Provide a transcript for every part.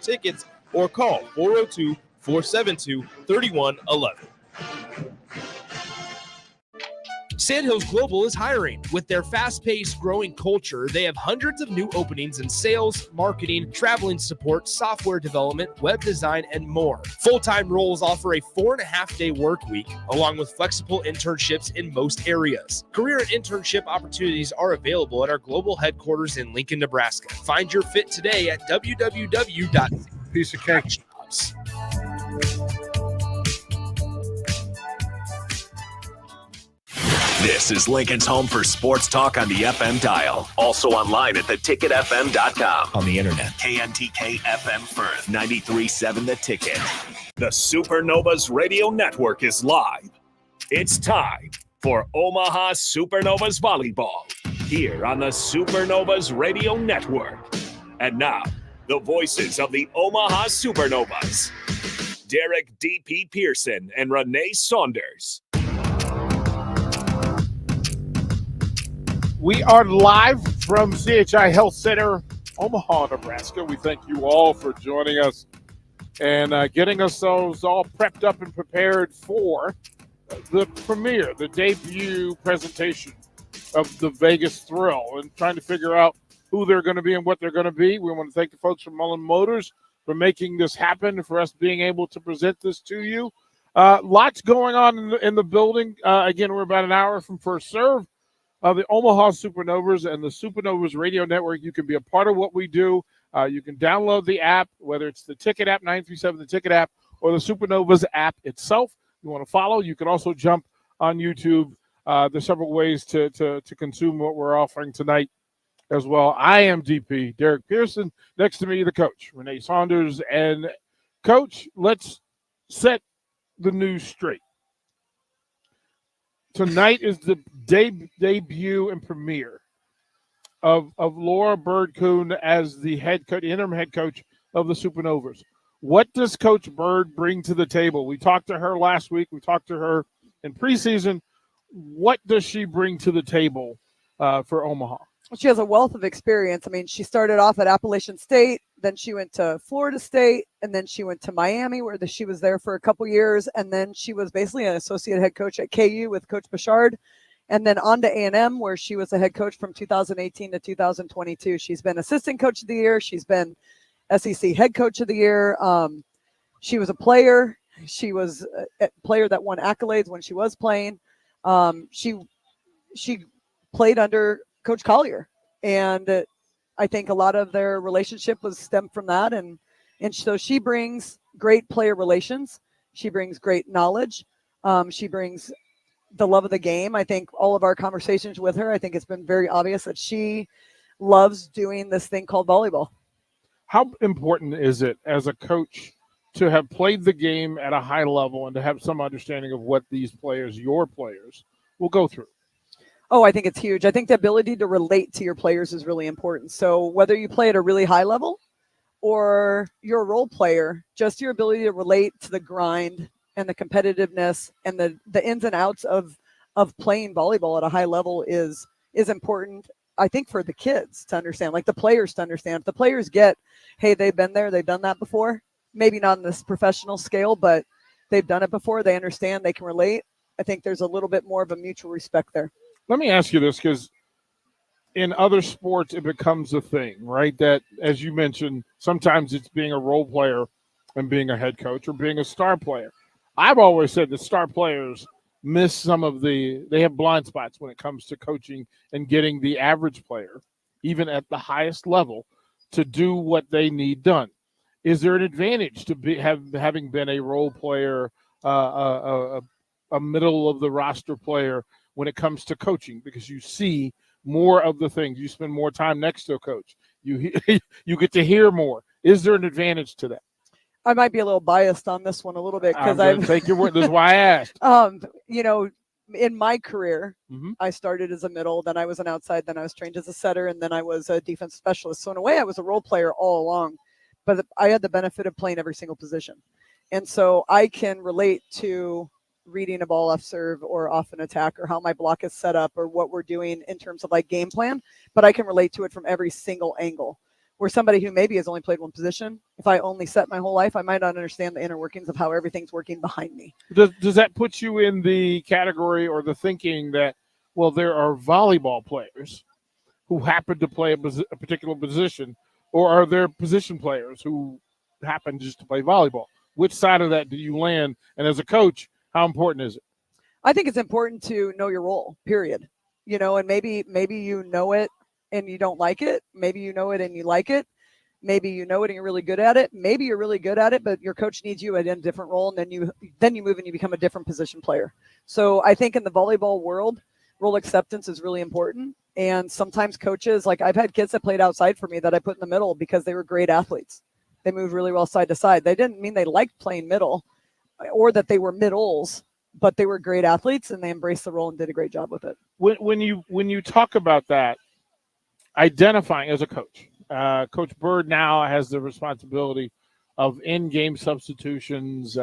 tickets or call 402-472-3111. Sandhills Global is hiring. With their fast-paced, growing culture, they have hundreds of new openings in sales, marketing, traveling support, software development, web design, and more. Full-time roles offer a 4.5-day work week, along with flexible internships in most areas. Career and internship opportunities are available at our global headquarters in Lincoln, Nebraska. Find your fit today at www. Piece of cake. This is Lincoln's home for sports talk on the FM dial. Also online at theticketfm.com. On the internet. KNTK FM Firth, 93.7 The Ticket. The Supernovas Radio Network is live. It's time for Omaha Supernovas Volleyball here on the Supernovas Radio Network. And now, the voices of the Omaha Supernovas, Derek D.P. Pearson and Renee Saunders. We are live from CHI Health Center, Omaha, Nebraska. We thank you all for joining us and getting ourselves all prepped up and prepared for the premiere, the debut presentation of the Vegas Thrill, and trying to figure out who they're going to be and what they're going to be. We want to thank the folks from Mullen Motors for making this happen, for us being able to present this to you. Lots going on in the building. Again, we're about an hour from first serve. The Omaha Supernovas and the Supernovas Radio Network. You can be a part of what we do. You can download the app, whether it's the Ticket app, 937 the Ticket app, or the Supernovas app itself. You want to follow, you can also jump on YouTube. There's several ways to consume what we're offering tonight as well. I am DP, Derek Pearson. Next to me, the coach, Renee Saunders. And, Coach, let's set the news straight. Tonight is the debut and premiere of Laura Bird-Coon as the head coach, interim head coach of the Supernovas. What does Coach Bird bring to the table? We talked to her last week. We talked to her in preseason. What does she bring to the table for Omaha? She has a wealth of experience. I mean, she started off at Appalachian State, then she went to Florida State, and then she went to Miami, where she was there for a couple years, and then she was basically an associate head coach at KU with Coach Bouchard, and then on to A&M, where she was a head coach from 2018 to 2022. She's been assistant coach of the year. She's been SEC head coach of the year. She was a player. She was a player that won accolades when she was playing. She played under Coach Collier, and I think a lot of their relationship was stemmed from that, and so she brings great player relations. She brings great knowledge. She brings the love of the game. I think all of our conversations with her, I think it's been very obvious that she loves doing this thing called volleyball. How important is it as a coach to have played the game at a high level and to have some understanding of what these players, your players, will go through? Oh, I think it's huge. I think the ability to relate to your players is really important. So whether you play at a really high level or you're a role player, just your ability to relate to the grind and the competitiveness and the ins and outs of playing volleyball at a high level is important, I think, for the kids to understand, like the players to understand. If the players get, hey, they've been there, they've done that before, maybe not on this professional scale, but they've done it before, they understand, they can relate. I think there's a little bit more of a mutual respect there. Let me ask you this, because in other sports, it becomes a thing, right? That, as you mentioned, sometimes it's being a role player and being a head coach or being a star player. I've always said that star players miss they have blind spots when it comes to coaching and getting the average player, even at the highest level, to do what they need done. Is there an advantage to having been a role player, a middle of the roster player, when it comes to coaching, because you see more of the things, you spend more time next to a coach, you get to hear more? Is there an advantage to that? I might be a little biased on this one a little bit because I've take your word. That's why I asked. In my career, Mm-hmm. I started as a middle, then I was an outside, then I was trained as a setter, and then I was a defense specialist. So in a way, I was a role player all along, but I had the benefit of playing every single position, and so I can relate to reading a ball off serve or off an attack, or how my block is set up, or what we're doing in terms of like game plan, but I can relate to it from every single angle. Where somebody who maybe has only played one position, if I only set my whole life, I might not understand the inner workings of how everything's working behind me. Does that put you in the category or the thinking that, well, there are volleyball players who happen to play a particular position, or are there position players who happen just to play volleyball? Which side of that do you land? And as a coach, how important is it? I think it's important to know your role, period. And maybe you know it and you don't like it. Maybe you know it and you like it. Maybe you know it and you're really good at it. Maybe you're really good at it, but your coach needs you in a different role, and then you move and you become a different position player. So I think in the volleyball world, role acceptance is really important. And sometimes coaches, like I've had kids that played outside for me that I put in the middle because they were great athletes. They moved really well side to side. They didn't mean they liked playing middle or that they were middles, but they were great athletes and they embraced the role and did a great job with it. When you talk about that, identifying as a coach, Coach Bird now has the responsibility of in-game substitutions,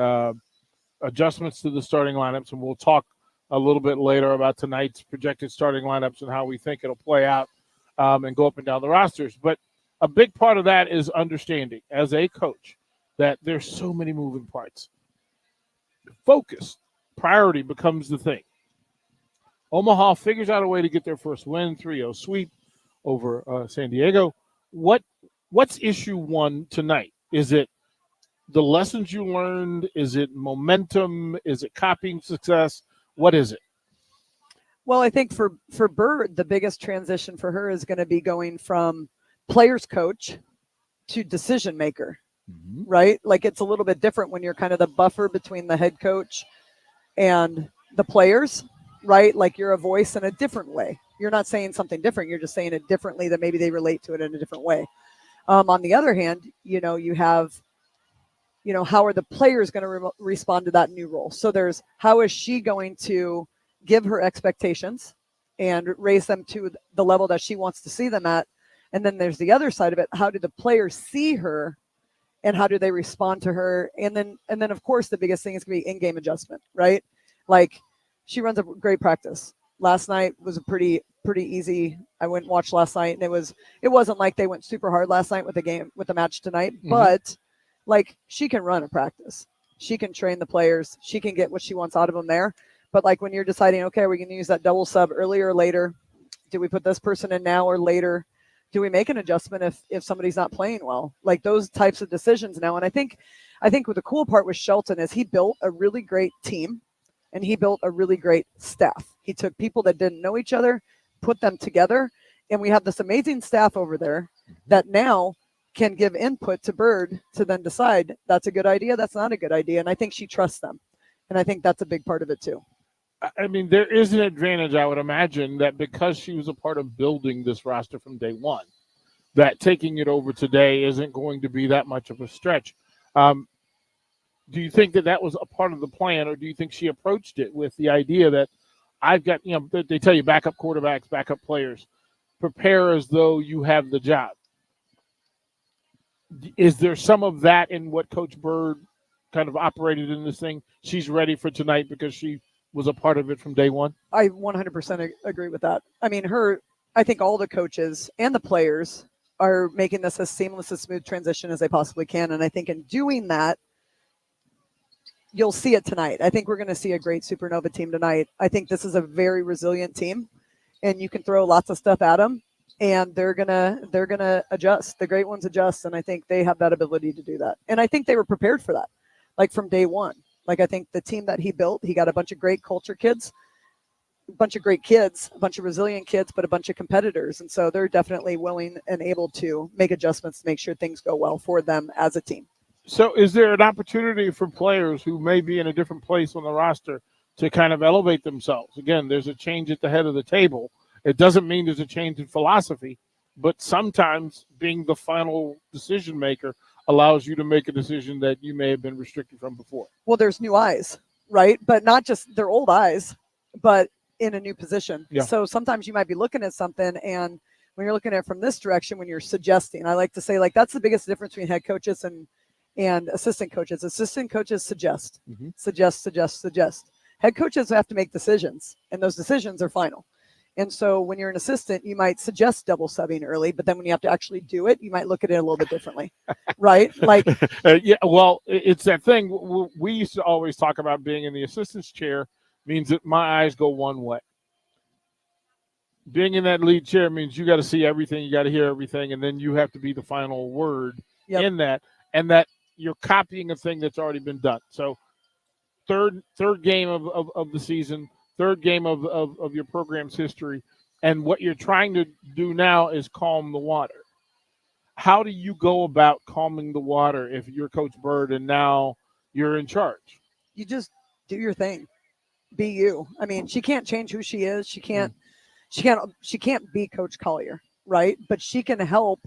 adjustments to the starting lineups, and we'll talk a little bit later about tonight's projected starting lineups and how we think it'll play out and go up and down the rosters. But a big part of that is understanding as a coach that there's so many moving parts. Focus, priority becomes the thing. Omaha figures out a way to get their first win, 3-0 sweep over San Diego. What's issue one tonight? Is it the lessons you learned? Is it momentum? Is it copying success? What is it? Well, I think for Bird, the biggest transition for her is going to be going from players coach to decision maker, right? Like it's a little bit different when you're kind of the buffer between the head coach and the players, right? Like you're a voice in a different way. You're not saying something different. You're just saying it differently that maybe they relate to it in a different way. On the other hand, you have, how are the players going to respond to that new role? So there's how is she going to give her expectations and raise them to the level that she wants to see them at? And then there's the other side of it. How do the players see her and how do they respond to her? And then of course, the biggest thing is going to be in-game adjustment, right? Like she runs a great practice. Last night was a pretty easy. I went and watched last night, and it wasn't like they went super hard last night with the match tonight, but like she can run a practice. She can train the players. She can get what she wants out of them there. But like when you're deciding, okay, are we going to use that double sub earlier or later? Do we put this person in now or later? Do we make an adjustment if somebody's not playing well? Like those types of decisions now. And I think what the cool part with Shelton is he built a really great team and he built a really great staff. He took people that didn't know each other, put them together, and we have this amazing staff over there that now can give input to Bird to then decide that's a good idea, that's not a good idea. And I think she trusts them. And I think that's a big part of it too. I mean, there is an advantage, I would imagine, that because she was a part of building this roster from day one, that taking it over today isn't going to be that much of a stretch. Do you think that was a part of the plan, or do you think she approached it with the idea that I've got, they tell you backup quarterbacks, backup players, prepare as though you have the job? Is there some of that in what Coach Bird kind of operated in this thing? She's ready for tonight because she was a part of it from day one? I 100% agree with that. I mean, I think all the coaches and the players are making this as seamless, as smooth transition as they possibly can. And I think in doing that, you'll see it tonight. I think we're going to see a great Supernova team tonight. I think this is a very resilient team, and you can throw lots of stuff at them, and they're gonna adjust. The great ones adjust, and I think they have that ability to do that. And I think they were prepared for that, like from day one. Like I think the team that he built, he got a bunch of great culture kids, a bunch of great kids, a bunch of resilient kids, but a bunch of competitors. And so they're definitely willing and able to make adjustments to make sure things go well for them as a team. So is there an opportunity for players who may be in a different place on the roster to kind of elevate themselves? Again, there's a change at the head of the table. It doesn't mean there's a change in philosophy, but sometimes being the final decision maker allows you to make a decision that you may have been restricted from before. Well, there's new eyes, right? But not just their old eyes, but in a new position. Yeah. So sometimes you might be looking at something, and when you're looking at it from this direction, when you're suggesting, I like to say, like, that's the biggest difference between head coaches and assistant coaches. Assistant coaches suggest. Head coaches have to make decisions, and those decisions are final. And so when you're an assistant, you might suggest double subbing early, but then when you have to actually do it, you might look at it a little bit differently, right? Like, yeah, well, it's that thing. We used to always talk about being in the assistant's chair means that my eyes go one way. Being in that lead chair means you got to see everything, you got to hear everything, and then you have to be the final word in that, and that you're copying a thing that's already been done. So third game of the season, third game of your program's history, and what you're trying to do now is calm the water. How do you go about calming the water if you're Coach Bird and now you're in charge? You just do your thing. Be you. I mean, she can't change who she is. She can't be Coach Collier, right? But she can help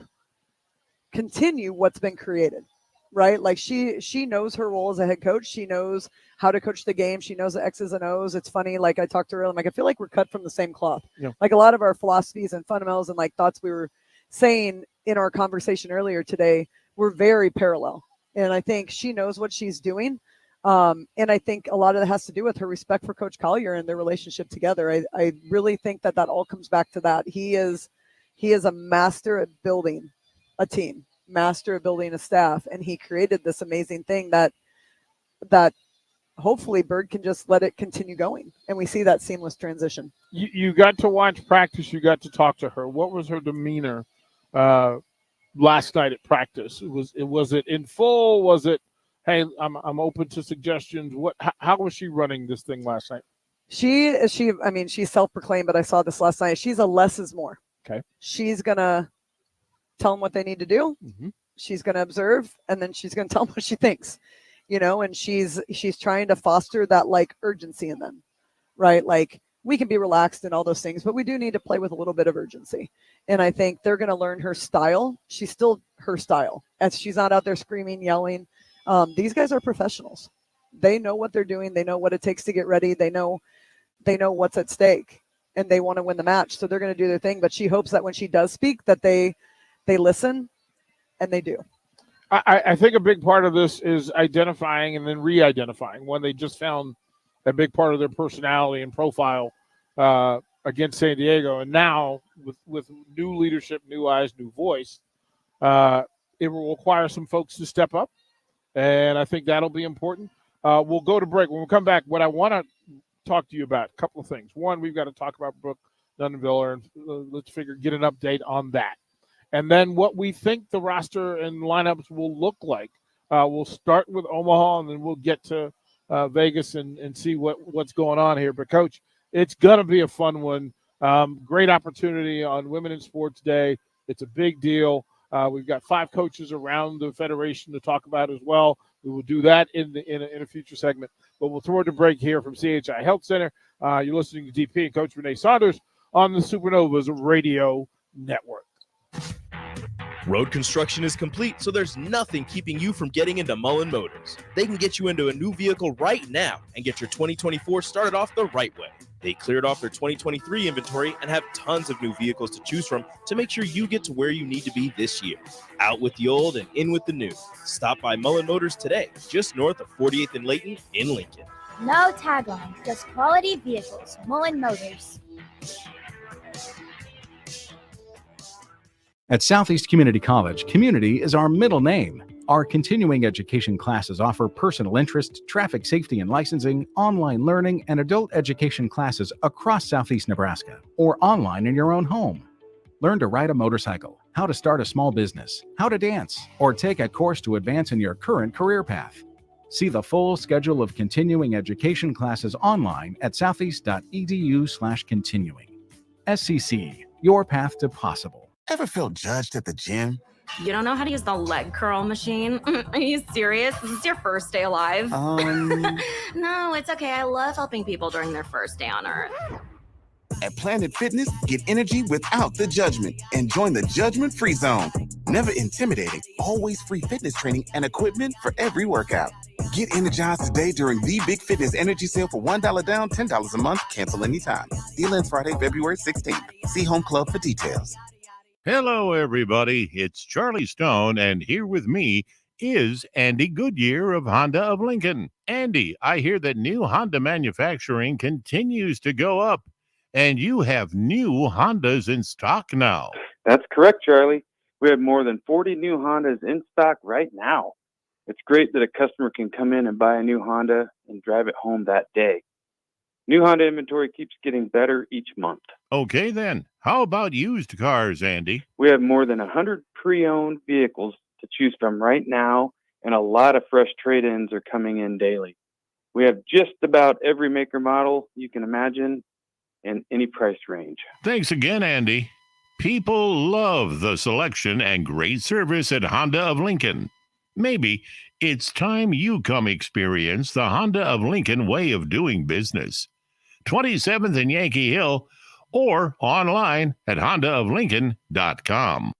continue what's been created, right? Like she knows her role as a head coach. She knows how to coach the game. She knows the X's and O's. It's funny. Like I talked to her, I'm like, I feel like we're cut from the same cloth. Yeah. Like a lot of our philosophies and fundamentals and like thoughts we were saying in our conversation earlier today were very parallel. And I think she knows what she's doing. And I think a lot of that has to do with her respect for Coach Collier and their relationship together. I really think that all comes back to that. He is a master at building a team, master at building a staff, and he created this amazing thing that hopefully Bird can just let it continue going, and we see that seamless transition. You got to watch practice. You got to talk to her. What was her demeanor last night at practice? Was it in full? Was it, hey, I'm open to suggestions? How was she running this thing last night? She's self-proclaimed, but I saw this last night. She's a less is more. Okay. She's gonna tell them what they need to do. Mm-hmm. She's gonna observe, and then she's gonna tell them what she thinks. And she's trying to foster that like urgency in them, right? Like we can be relaxed and all those things, but we do need to play with a little bit of urgency. And I think they're going to learn her style. She's still her style, as she's not out there screaming, yelling. These guys are professionals. They know what they're doing. They know what it takes to get ready. They know what's at stake, and they want to win the match. So they're going to do their thing. But she hopes that when she does speak, that they listen, and they do. I think a big part of this is identifying and then re-identifying when they just found a big part of their personality and profile against San Diego. And now with new leadership, new eyes, new voice, it will require some folks to step up. And I think that'll be important. We'll go to break. When we come back, what I want to talk to you about, a couple of things. One, we've got to talk about Brooke Dundenviller, and let's get an update on that. And then what we think the roster and lineups will look like. We'll start with Omaha, and then we'll get to Vegas and see what's going on here. But, Coach, it's going to be a fun one. Great opportunity on Women in Sports Day. It's a big deal. We've got 5 coaches around the federation to talk about as well. We will do that in a future segment. But we'll throw it to break here from CHI Health Center. You're listening to DP and Coach Renee Saunders on the Supernovas Radio Network. Road construction is complete, so there's nothing keeping you from getting into Mullen Motors. They can get you into a new vehicle right now and get your 2024 started off the right way. They cleared off their 2023 inventory and have tons of new vehicles to choose from to make sure you get to where you need to be this year. Out with the old and in with the new. Stop by Mullen Motors today, just north of 48th and Layton in Lincoln. No tagline, just quality vehicles. Mullen Motors. At Southeast Community College, community is our middle name. Our continuing education classes offer personal interest, traffic safety and licensing, online learning, and adult education classes across Southeast Nebraska, or online in your own home. Learn to ride a motorcycle, how to start a small business, how to dance, or take a course to advance in your current career path. See the full schedule of continuing education classes online at southeast.edu/continuing. SCC, your path to possible. Ever feel judged at the gym? You don't know how to use the leg curl machine? Are you serious? This is your first day alive? No, it's okay. I love helping people during their first day on Earth. At Planet Fitness, get energy without the judgment and join the judgment-free zone. Never intimidating, always free fitness training and equipment for every workout. Get energized today during the Big Fitness Energy Sale for $1 down, $10 a month. Cancel anytime. Deal ends Friday, February 16th. See Home Club for details. Hello, everybody. It's Charlie Stone, and here with me is Andy Goodyear of Honda of Lincoln. Andy, I hear that new Honda manufacturing continues to go up. and you have new Hondas in stock now. That's correct, Charlie. We have more than 40 new Hondas in stock right now. It's great that a customer can come in and buy a new Honda and drive it home that day. New Honda inventory keeps getting better each month. Okay, then. How about used cars, Andy? We have more than 100 pre-owned vehicles to choose from right now, and a lot of fresh trade-ins are coming in daily. We have just about every maker model you can imagine in any price range. Thanks again, Andy. People love the selection and great service at Honda of Lincoln. Maybe it's time you come experience the Honda of Lincoln way of doing business. 27th and Yankee Hill, or online at hondaoflincoln.com.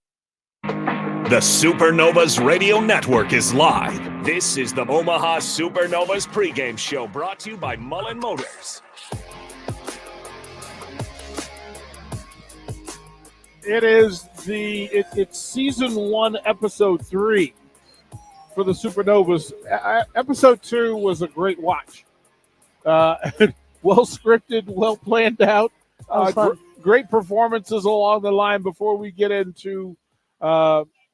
The Supernovas Radio Network is live. This is the Omaha Supernovas pregame show brought to you by Mullen Motors. It's season 1, episode 3 for the Supernovas. Episode 2 was a great watch. Well scripted, well planned out. Great performances along the line. Before we get into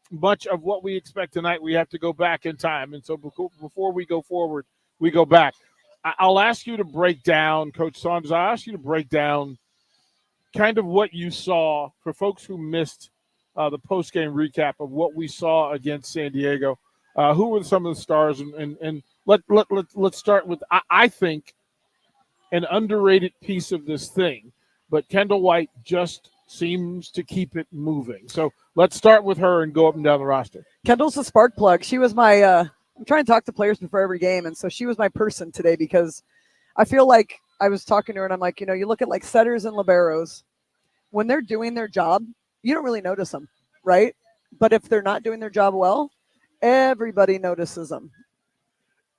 much of what we expect tonight, we have to go back in time. And so before we go forward, we go back. I'll ask you to break down, Coach Saunders, I'll ask you to break down kind of what you saw for folks who missed the post-game recap of what we saw against San Diego. Who were some of the stars? And let's start with, I think, an underrated piece of this thing, but Kendall White just seems to keep it moving. So let's start with her and go up and down the roster. Kendall's a spark plug. She was my I'm trying to talk to players before every game, and so she was my person today because I feel like I was talking to her and I'm like, you look at like setters and liberos, when they're doing their job, you don't really notice them, right? But if they're not doing their job well, everybody notices them.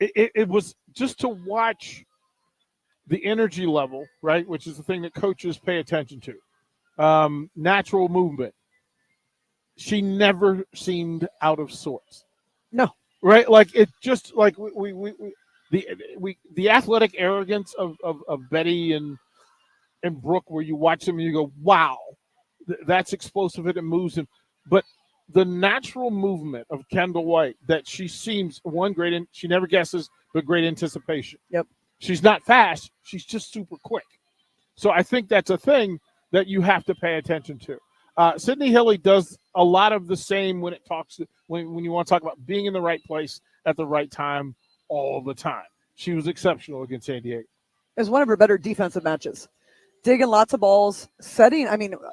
It was just to watch the energy level, right, which is the thing that coaches pay attention to. Natural movement. She never seemed out of sorts. No. Right? Like it just like the athletic arrogance of Betty and Brooke, where you watch them and you go, wow, that's explosive and it moves him. But the natural movement of Kendall White, that she seems she never guesses, but great anticipation. Yep. She's not fast. She's just super quick. So I think that's a thing that you have to pay attention to. Sydney Hilly does a lot of the same when you want to talk about being in the right place at the right time all the time. She was exceptional against San Diego. It was one of her better defensive matches. Digging lots of balls,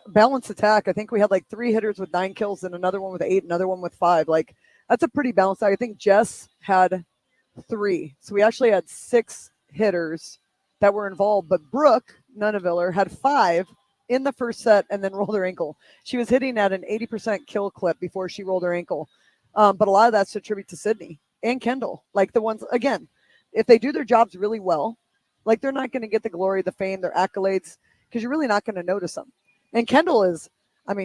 balanced attack. I think we had like 3 hitters with 9 kills and another one with 8, another one with 5. Like, that's a pretty balanced attack. I think Jess had 3. So we actually had 6 hitters that were involved, but Brooke Nuneviller had 5 in the first set and then rolled her ankle. She was hitting at an 80% kill clip before she rolled her ankle. But a lot of that's to attribute to Sydney and Kendall. Like the ones, again, if they do their jobs really well, like they're not going to get the glory, the fame, their accolades, because you're really not going to notice them. And Kendall is,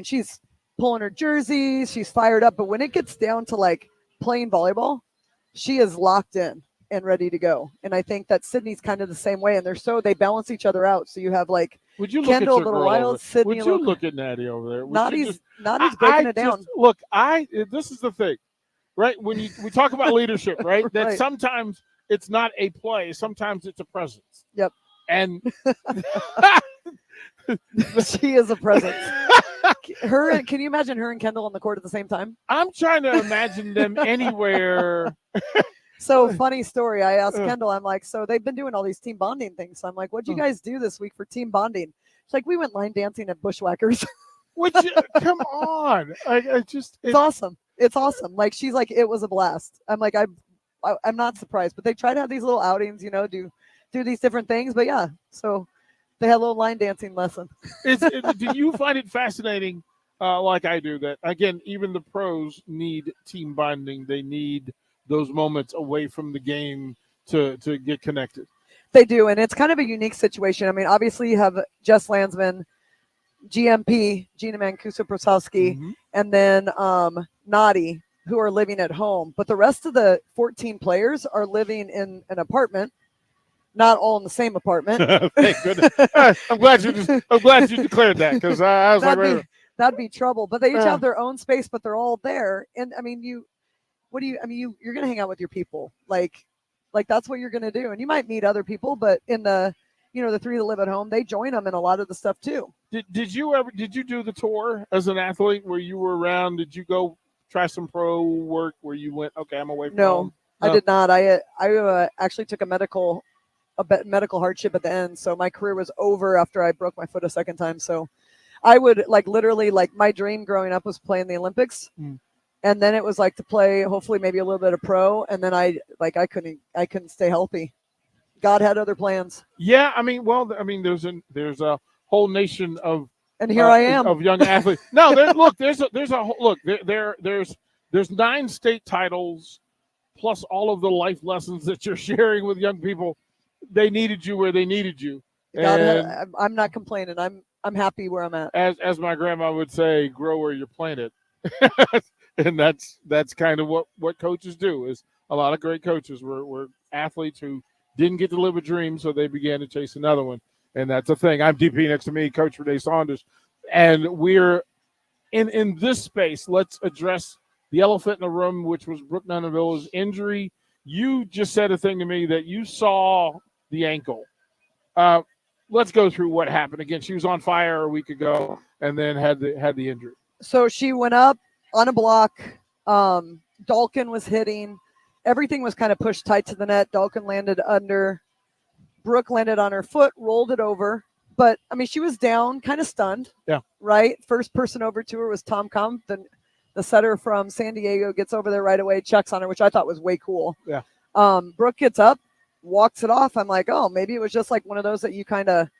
she's pulling her jerseys, she's fired up, but when it gets down to like playing volleyball, she is locked in and ready to go. And I think that Sydney's kind of the same way, and they balance each other out. So you have like Kendall a little wild, Sydney a little. Would you look at Natty over there? Nattie's breaking it down. This is the thing, right? When we talk about leadership, right? That Right. Sometimes it's not a play, sometimes it's a presence. Yep. And she is a presence. Can you imagine her and Kendall on the court at the same time? I'm trying to imagine them anywhere. So funny story. I asked Kendall, I'm like, so they've been doing all these team bonding things. So I'm like, what'd you guys do this week for team bonding? She's like, we went line dancing at Bushwhackers. Come on. It's awesome. It's awesome. Like, she's like, it was a blast. I'm like, I'm not surprised, but they try to have these little outings, do these different things. But yeah, so they had a little line dancing lesson. Do you find it fascinating, like I do, that, again, even the pros need team bonding. They need those moments away from the game to get connected. They do, and it's kind of a unique situation. Obviously you have Jess Landsman, GMP, Gina Mancuso-Prosowski, and then Nadi, who are living at home. But the rest of the 14 players are living in an apartment not all in the same apartment. Thank goodness. I'm glad you declared that, because I was that'd be trouble. But they each have their own space, but they're all there. And I mean, you're going to hang out with your people. Like that's what you're going to do. And you might meet other people, but in the three that live at home, they join them in a lot of the stuff too. Did you do the tour as an athlete where you were around? Did you go try some pro work where you went, okay, I'm away from home? No, I did not. I actually took a medical hardship at the end. So my career was over after I broke my foot a second time. So I would literally my dream growing up was playing the Olympics. And then it was to play, hopefully maybe a little bit of pro. And then I couldn't stay healthy. God had other plans. Yeah. There's a whole nation of, and here I am, of young athletes. No, there's 9 state titles plus all of the life lessons that you're sharing with young people. They needed you where they needed you. I'm not complaining. I'm happy where I'm at. As my grandma would say, grow where you're planted. And that's kind of what coaches do. Is a lot of great coaches were athletes who didn't get to live a dream, so they began to chase another one. And that's a thing. I'm DP next to me, Coach Renee Saunders. And we're in this space. Let's address the elephant in the room, which was Brooke Nunnevilla's injury. You just said a thing to me that you saw the ankle. Let's go through what happened. Again, she was on fire a week ago and then had the injury. So she went up on a block. Dalkin was hitting. Everything was kind of pushed tight to the net. Dalkin landed under. Brooke landed on her foot, rolled it over. But, she was down, kind of stunned. Yeah. Right? First person over to her was Tom Kump, the setter from San Diego, gets over there right away, checks on her, which I thought was way cool. Yeah. Brooke gets up, walks it off. I'm like, oh, maybe it was just one of those that you kind of,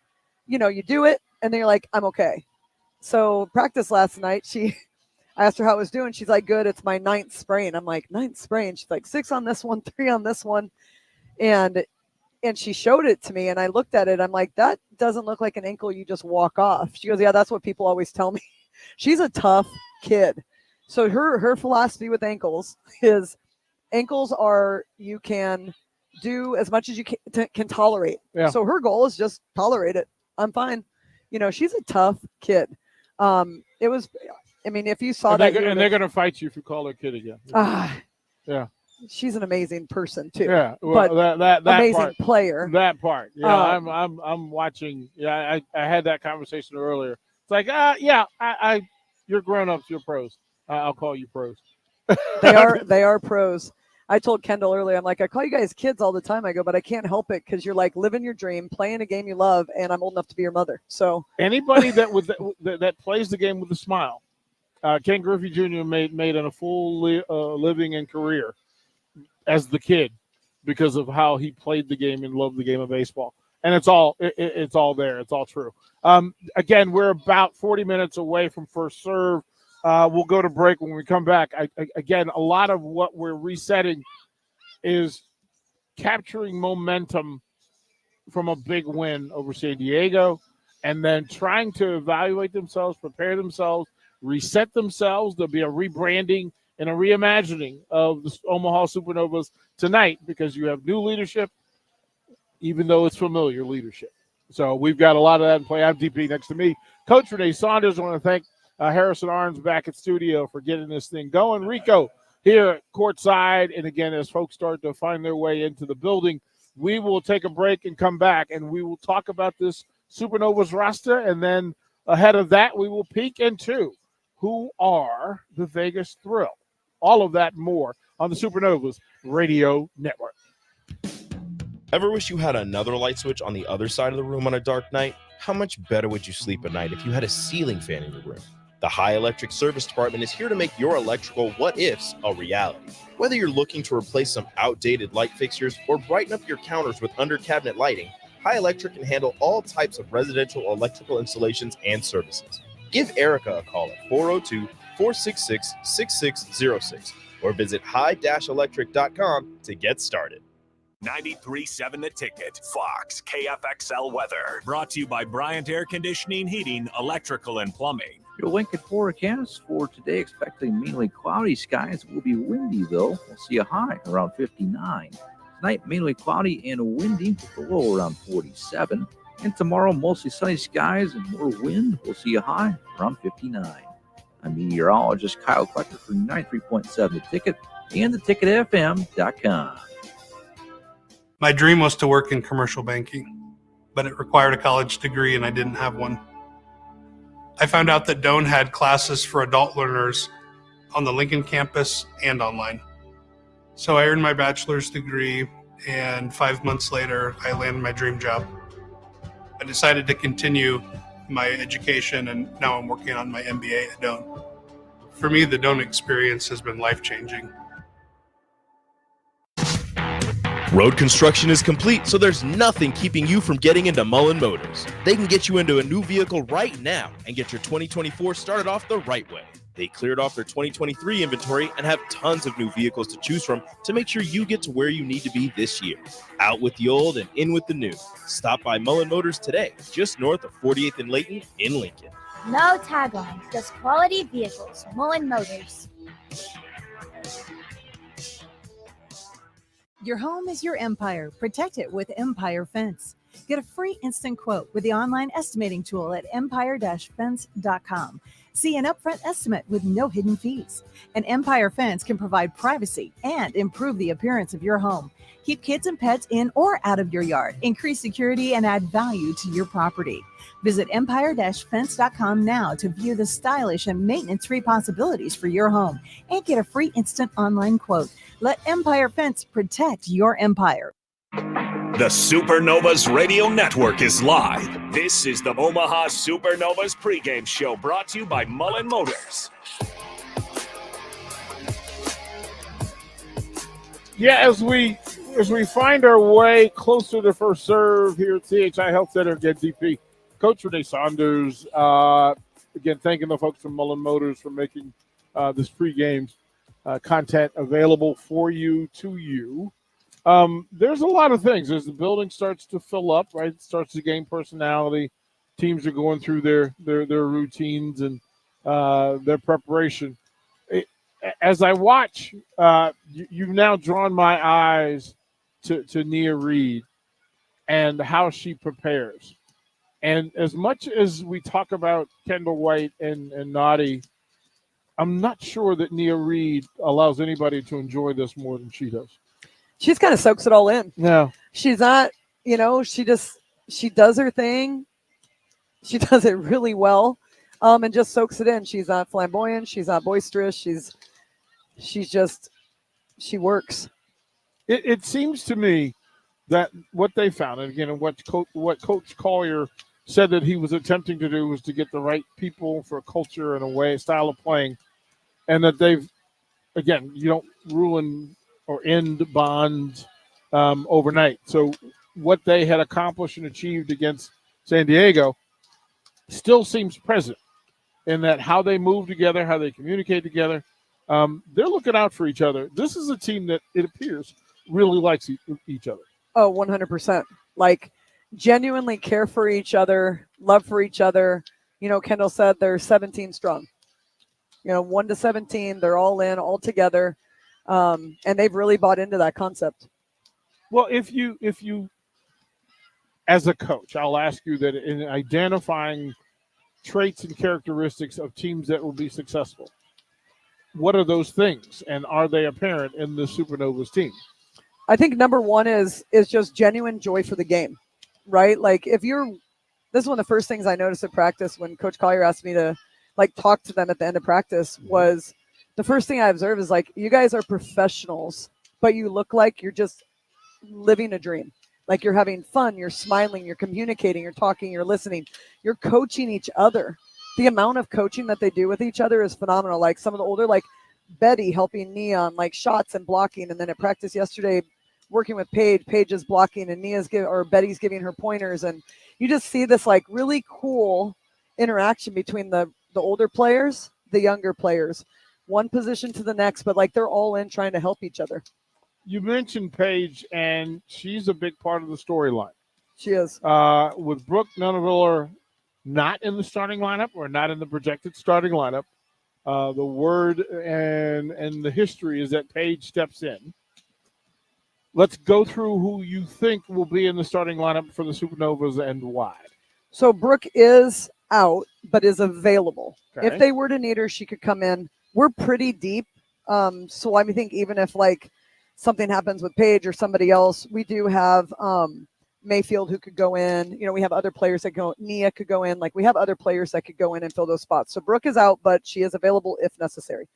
you do it, and then you're like, I'm okay. So practice last night, I asked her how it was doing. She's like, good, it's my 9th sprain. I'm like, 9th sprain? She's like, 6 on this one, 3 on this one. And she showed it to me, and I looked at it. I'm like, that doesn't look like an ankle you just walk off. She goes, yeah, that's what people always tell me. She's a tough kid. So her philosophy with ankles is ankles are you can do as much as you can tolerate. Yeah. So her goal is just tolerate it. I'm fine. She's a tough kid. It was, if you saw that. And they're going to fight you if you call her kid again. Yeah. She's an amazing person too. Yeah, well, that amazing part, player. That part. Yeah, I'm watching. Yeah, I had that conversation earlier. It's like, you're grown-ups, you're pros. I'll call you pros. They are pros. I told Kendall earlier, I'm like, I call you guys kids all the time. I go, but I can't help it because you're living your dream, playing a game you love, and I'm old enough to be your mother. So anybody that plays the game with a smile, Ken Griffey Jr. made in a full living and career as the kid because of how he played the game and loved the game of baseball. And it's all there. It's all true. Again, we're about 40 minutes away from first serve. We'll go to break. When we come back. Again, a lot of what we're resetting is capturing momentum from a big win over San Diego and then trying to evaluate themselves, prepare themselves, reset themselves. There'll be a rebranding and a reimagining of the Omaha Supernovas tonight because you have new leadership, even though it's familiar leadership. So we've got a lot of that in play. I'm DP next to me. Coach Renee Saunders. I want to thank Harrison Arns back at studio for getting this thing going. Rico here at courtside. And again, as folks start to find their way into the building, we will take a break and come back and we will talk about this Supernovas roster. And then ahead of that, we will peek into who are the Vegas Thrill. All of that and more on the Supernovas Radio Network. Ever wish you had another light switch on the other side of the room on a dark night? How much better would you sleep at night if you had a ceiling fan in your room? The High Electric Service Department is here to make your electrical what-ifs a reality. Whether you're looking to replace some outdated light fixtures or brighten up your counters with under-cabinet lighting, High Electric can handle all types of residential electrical installations and services. Give Erica a call at 402-466-6606 or visit high-electric.com to get started. 93.7 The Ticket, Fox, KFXL weather. Brought to you by Bryant Air Conditioning, Heating, Electrical, and Plumbing. Your Lincoln forecast for today, expecting mainly cloudy skies. It will be windy, though. We'll see a high around 59. Tonight, mainly cloudy and windy with a low around 47. And tomorrow, mostly sunny skies and more wind. We'll see a high around 59. I'm meteorologist Kyle Klecker for 93.7 The Ticket and theticketfm.com. My dream was to work in commercial banking, but it required a college degree and I didn't have one. I found out that Doane had classes for adult learners on the Lincoln campus and online. So I earned my bachelor's degree, and 5 months later, I landed my dream job. I decided to continue my education, and now I'm working on my MBA at Doane. For me, the Doane experience has been life-changing. Road construction is complete, so there's nothing keeping you from getting into Mullen Motors. They can get you into a new vehicle right now and get your 2024 started off the right way. They cleared off their 2023 inventory and have tons of new vehicles to choose from to make sure you get to where you need to be this year. Out with the old and in with the new. Stop by Mullen Motors today, just north of 48th and Layton in Lincoln. No tagline, just quality vehicles. Mullen Motors. Your home is your empire. Protect it with Empire Fence. Get a free instant quote with the online estimating tool at empire-fence.com. See an upfront estimate with no hidden fees. An Empire Fence can provide privacy and improve the appearance of your home. Keep kids and pets in or out of your yard. Increase security and add value to your property. Visit empire-fence.com now to view the stylish and maintenance-free possibilities for your home and get a free instant online quote. Let Empire Fence protect your empire. The Supernovas Radio Network is live. This is the Omaha Supernovas pregame show brought to you by Mullen Motors. Yeah, as we find our way closer to first serve here at CHI Health Center, again, DP, Coach Renee Saunders, again, thanking the folks from Mullen Motors for making this pregame content available for you, to you. There's a lot of things. As the building starts to fill up, right, it starts to gain personality. Teams are going through their routines and their preparation. As I watch, you've now drawn my eyes to Nia Reed and how she prepares. And as much as we talk about Kendall White and Noddy, I'm not sure that Nia Reed allows anybody to enjoy this more than she does. She kind of soaks it all in. No. She's not, she does her thing. She does it really well, and just soaks it in. She's not flamboyant. She's not boisterous. She works. It seems to me that what they found, and again, what Coach Collier said that he was attempting to do was to get the right people for a culture and a way, style of playing, and that they've, again, you don't ruin or end bonds overnight. So what they had accomplished and achieved against San Diego still seems present in that how they move together, how they communicate together. They're looking out for each other. This is a team that, it appears, really likes each other. Oh, 100%. Like, genuinely care for each other, love for each other. Kendall said they're 17 strong. 1 to 17, they're all in, all together. And they've really bought into that concept. Well, if you, as a coach, I'll ask you that in identifying traits and characteristics of teams that will be successful, what are those things, and are they apparent in the Supernovas team? I think number one is just genuine joy for the game, right? Like this is one of the first things I noticed at practice when Coach Collier asked me to talk to them at the end of practice was the first thing I observed is you guys are professionals, but you look like you're just living a dream. Like you're having fun, you're smiling, you're communicating, you're talking, you're listening, you're coaching each other. The amount of coaching that they do with each other is phenomenal. Like some of the older, like Betty helping Nia on shots and blocking. And then at practice yesterday, working with Paige is blocking and Betty's giving her pointers. And you just see this really cool interaction between the older players, the younger players, one position to the next, but they're all in trying to help each other. You mentioned Paige, and she's a big part of the storyline. She is. With Brooke Nunaviller not in the starting lineup or not in the projected starting lineup, the word and the history is that Paige steps in. let's go through who you think will be in the starting lineup for the Supernovas and why. So Brooke is out, but is available. Okay. If they were to need her, she could come in. We're pretty deep. So I think even if like something happens with Paige or somebody else, we do have Mayfield who could go in. You know, we have other players that go. Nia could go in. Like we have other players that could go in and fill those spots. So Brooke is out, but she is available if necessary.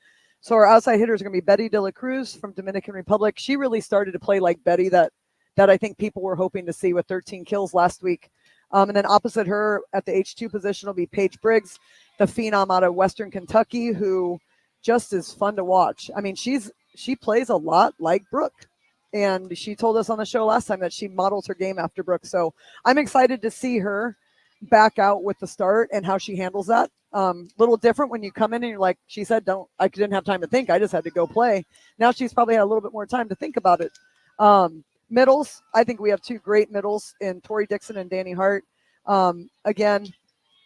So our outside hitters are going to be Betty De La Cruz from Dominican Republic. She really started to play like Betty that I think people were hoping to see with 13 kills last week. And then opposite her at the H2 position will be Paige Briggs, the phenom out of Western Kentucky, who just is fun to watch. I mean, she plays a lot like Brooke. And she told us on the show last time that she models her game after Brooke. So I'm excited to see her back out with the start and how she handles that. Little different when you come in and you're like, she said, I didn't have time to think. I just had to go play. Now she's probably had a little bit more time to think about it. Middles, I think we have two great middles in Tori Dixon and Danny Hart. Again,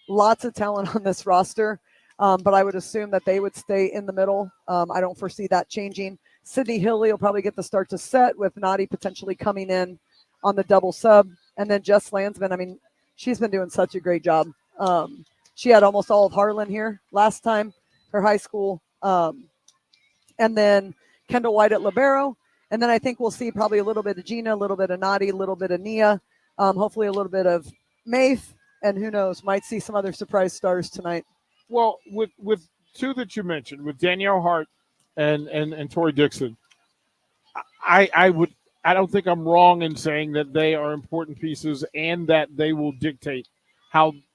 lots of talent on this roster, but I would assume that they would stay in the middle. I don't foresee that changing. Sydney Hilley will probably get the start to set with Nadi potentially coming in on the double sub. And then Jess Landsman, I mean, she's been doing such a great job. She had almost all of Harlan here last time, her high school. And then Kendall White at libero. And then I think we'll see probably a little bit of Gina, a little bit of Nadi, a little bit of Nia, hopefully a little bit of Maeve, and who knows, might see some other surprise stars tonight. Well, with two that you mentioned, with Danielle Hart and Tori Dixon, I don't think I'm wrong in saying that they are important pieces and that they will dictate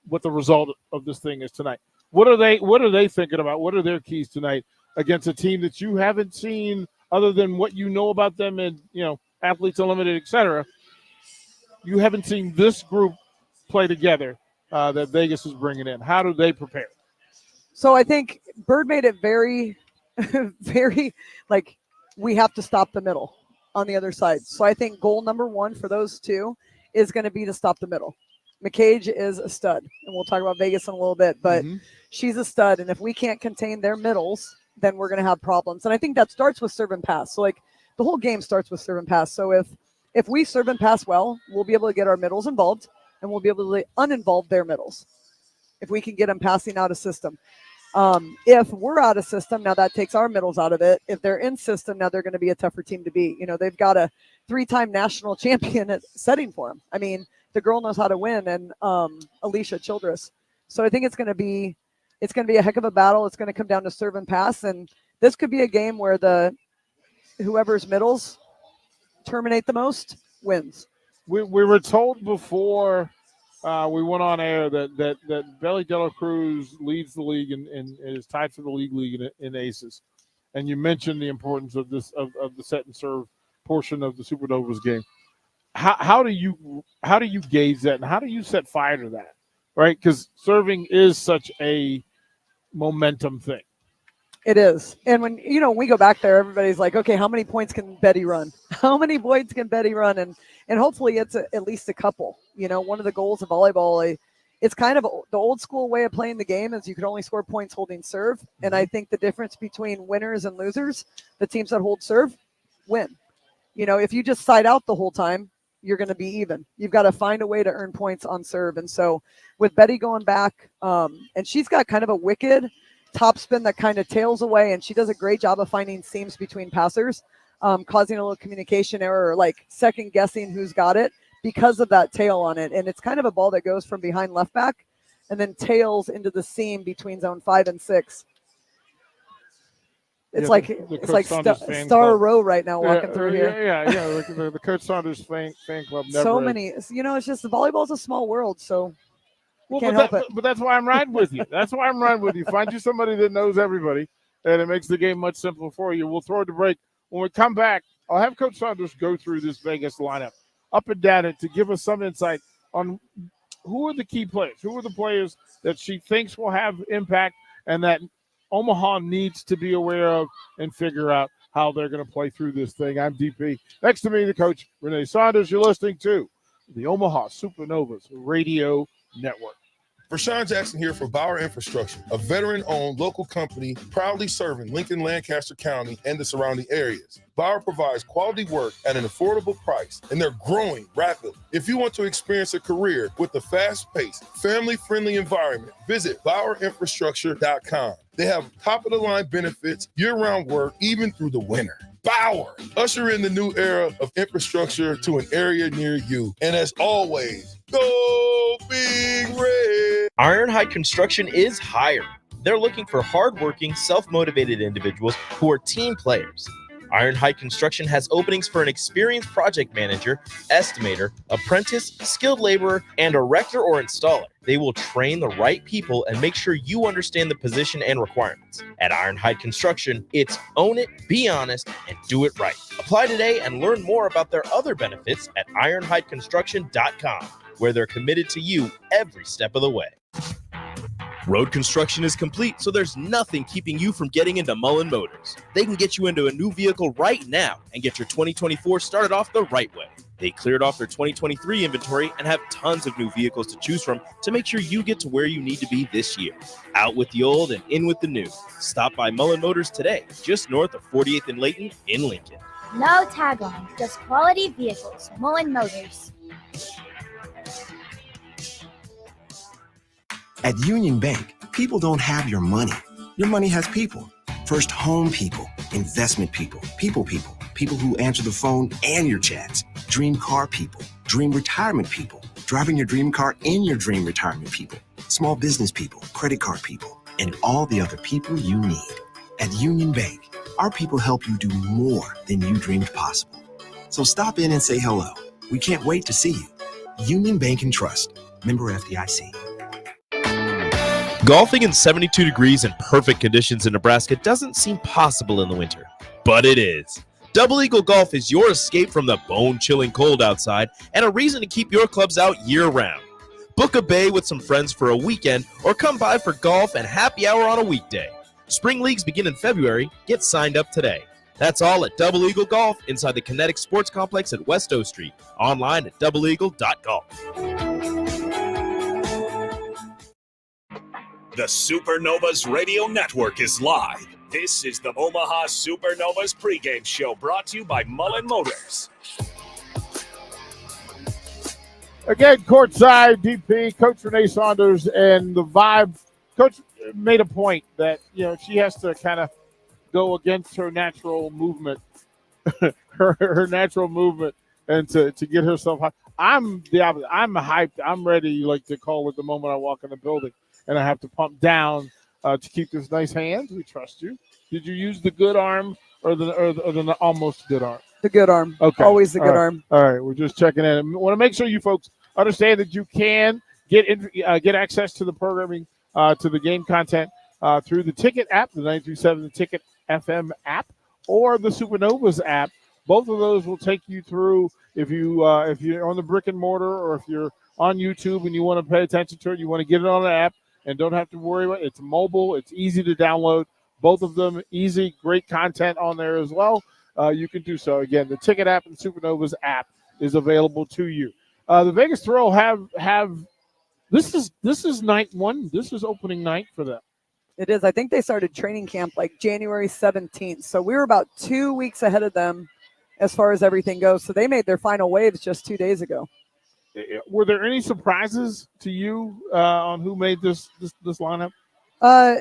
what the result of this thing is tonight. What are they thinking about? What are their keys tonight against a team that you haven't seen other than what you know about them and, Athletes Unlimited, et cetera? You haven't seen this group play together that Vegas is bringing in. How do they prepare? So I think Bird made it very, very like we have to stop the middle on the other side. So I think goal number one for those two is going to be to stop the middle. McCage is a stud, and we'll talk about Vegas in a little bit, but she's a stud. And if we can't contain their middles, then we're going to have problems. And I think that starts with serve and pass. So like the whole game starts with serve and pass. So if we serve and pass well, we'll be able to get our middles involved, and we'll be able to uninvolve their middles if we can get them passing out of system. If we're out of system, now that takes our middles out of it. If they're in system, now they're going to be a tougher team to beat. They've got a 3-time national champion at setting for them. I mean, the girl knows how to win, and Alicia Childress. So I think it's going to be a heck of a battle. It's going to come down to serve and pass, and this could be a game where whoever's middles terminate the most wins. We were told before we went on air that Belly De La Cruz leads the league and is tied for the league in aces. And you mentioned the importance of this of the set and serve portion of the Supernovas game. How do you gauge that, and how do you set fire to that, right? Because serving is such a momentum thing. It is. And when we go back there, everybody's like, okay, how many points can Betty run? How many points can Betty run? And hopefully it's at least a couple. One of the goals of volleyball, it's kind of the old school way of playing the game is you can only score points holding serve. And I think the difference between winners and losers, the teams that hold serve, win. If you just side out the whole time, you're going to be even. You've got to find a way to earn points on serve. And so with Betty going back, and she's got kind of a wicked topspin that kind of tails away, and she does a great job of finding seams between passers, causing a little communication error or like second guessing who's got it because of that tail on it. And it's kind of a ball that goes from behind left back and then tails into the seam between zone 5 and 6. It's like Star Row right now walking through here. Yeah. The Coach Saunders fan club. Never so many. It's just the volleyball's a small world, so can't help it. But that's why I'm riding with you. Find you somebody that knows everybody, and it makes the game much simpler for you. We'll throw it to break. When we come back, I'll have Coach Saunders go through this Vegas lineup up and down it to give us some insight on who are the key players, who are the players that she thinks will have impact and that Omaha needs to be aware of and figure out how they're going to play through this thing. I'm DP. Next to me, the coach, Renee Saunders. You're listening to the Omaha Supernovas Radio Network. Rashawn Jackson here for Bauer Infrastructure, a veteran-owned local company proudly serving Lincoln, Lancaster County, and the surrounding areas. Bauer provides quality work at an affordable price, and they're growing rapidly. If you want to experience a career with a fast-paced, family-friendly environment, visit BauerInfrastructure.com. They have top-of-the-line benefits, year-round work, even through the winter. Bauer, usher in the new era of infrastructure to an area near you. And as always, go Big Red! Ironhide Construction is hiring. They're looking for hardworking, self-motivated individuals who are team players. Ironhide Construction has openings for an experienced project manager, estimator, apprentice, skilled laborer, and erector or installer. They will train the right people and make sure you understand the position and requirements. At Ironhide Construction, it's own it, be honest, and do it right. Apply today and learn more about their other benefits at ironhideconstruction.com, where they're committed to you every step of the way. Road construction is complete, so there's nothing keeping you from getting into Mullen Motors. They can get you into a new vehicle right now and get your 2024 started off the right way. They cleared off their 2023 inventory and have tons of new vehicles to choose from to make sure you get to where you need to be this year. Out with the old and in with the new. Stop by Mullen Motors today, just north of 48th and Layton in Lincoln. No tagline, just quality vehicles. Mullen Motors. At Union Bank, people don't have your money. Your money has people. First home people, investment people, people who answer the phone and your chats, dream car people, dream retirement people, driving your dream car in your dream retirement people, small business people, credit card people, and all the other people you need. At Union Bank, our people help you do more than you dreamed possible. So stop in and say hello. We can't wait to see you. Union Bank and Trust. Member FDIC. Golfing in 72 degrees and perfect conditions in Nebraska doesn't seem possible in the winter, but it is. Double Eagle Golf is your escape from the bone-chilling cold outside and a reason to keep your clubs out year-round. Book a bay with some friends for a weekend or come by for golf and happy hour on a weekday. Spring leagues begin in February. Get signed up today. That's all at Double Eagle Golf inside the Kinetic Sports Complex at West O Street. Online at doubleeagle.golf. The Supernovas Radio Network is live. This is the Omaha Supernovas pregame show brought to you by Mullen Motors. Again, courtside, DP, Coach Renee Saunders, and the vibe. Coach made a point that, she has to kind of go against her natural movement, her natural movement, and to get herself high. I'm the opposite. I'm hyped. I'm ready, to call it the moment I walk in the building. And I have to pump down to keep this nice hand. We trust you. Did you use the good arm or the almost good arm? The good arm. Okay. Always the good arm. All right. We're just checking in. I want to make sure you folks understand that you can get access to the programming, to the game content through the Ticket app, the 937 The Ticket FM app, or the Supernovas app. Both of those will take you through if you're on the brick and mortar or if you're on YouTube and you want to pay attention to it, you want to get it on the app. And don't have to worry about it. It's mobile. It's easy to download. Both of them easy, great content on there as well. You can do so. Again, the Ticket app and Supernovas app is available to you. The Vegas Thrill have this is night one. This is opening night for them. It is. I think they started training camp January 17th. So we were about 2 weeks ahead of them as far as everything goes. So they made their final waves just 2 days ago. Were there any surprises to you on who made this lineup?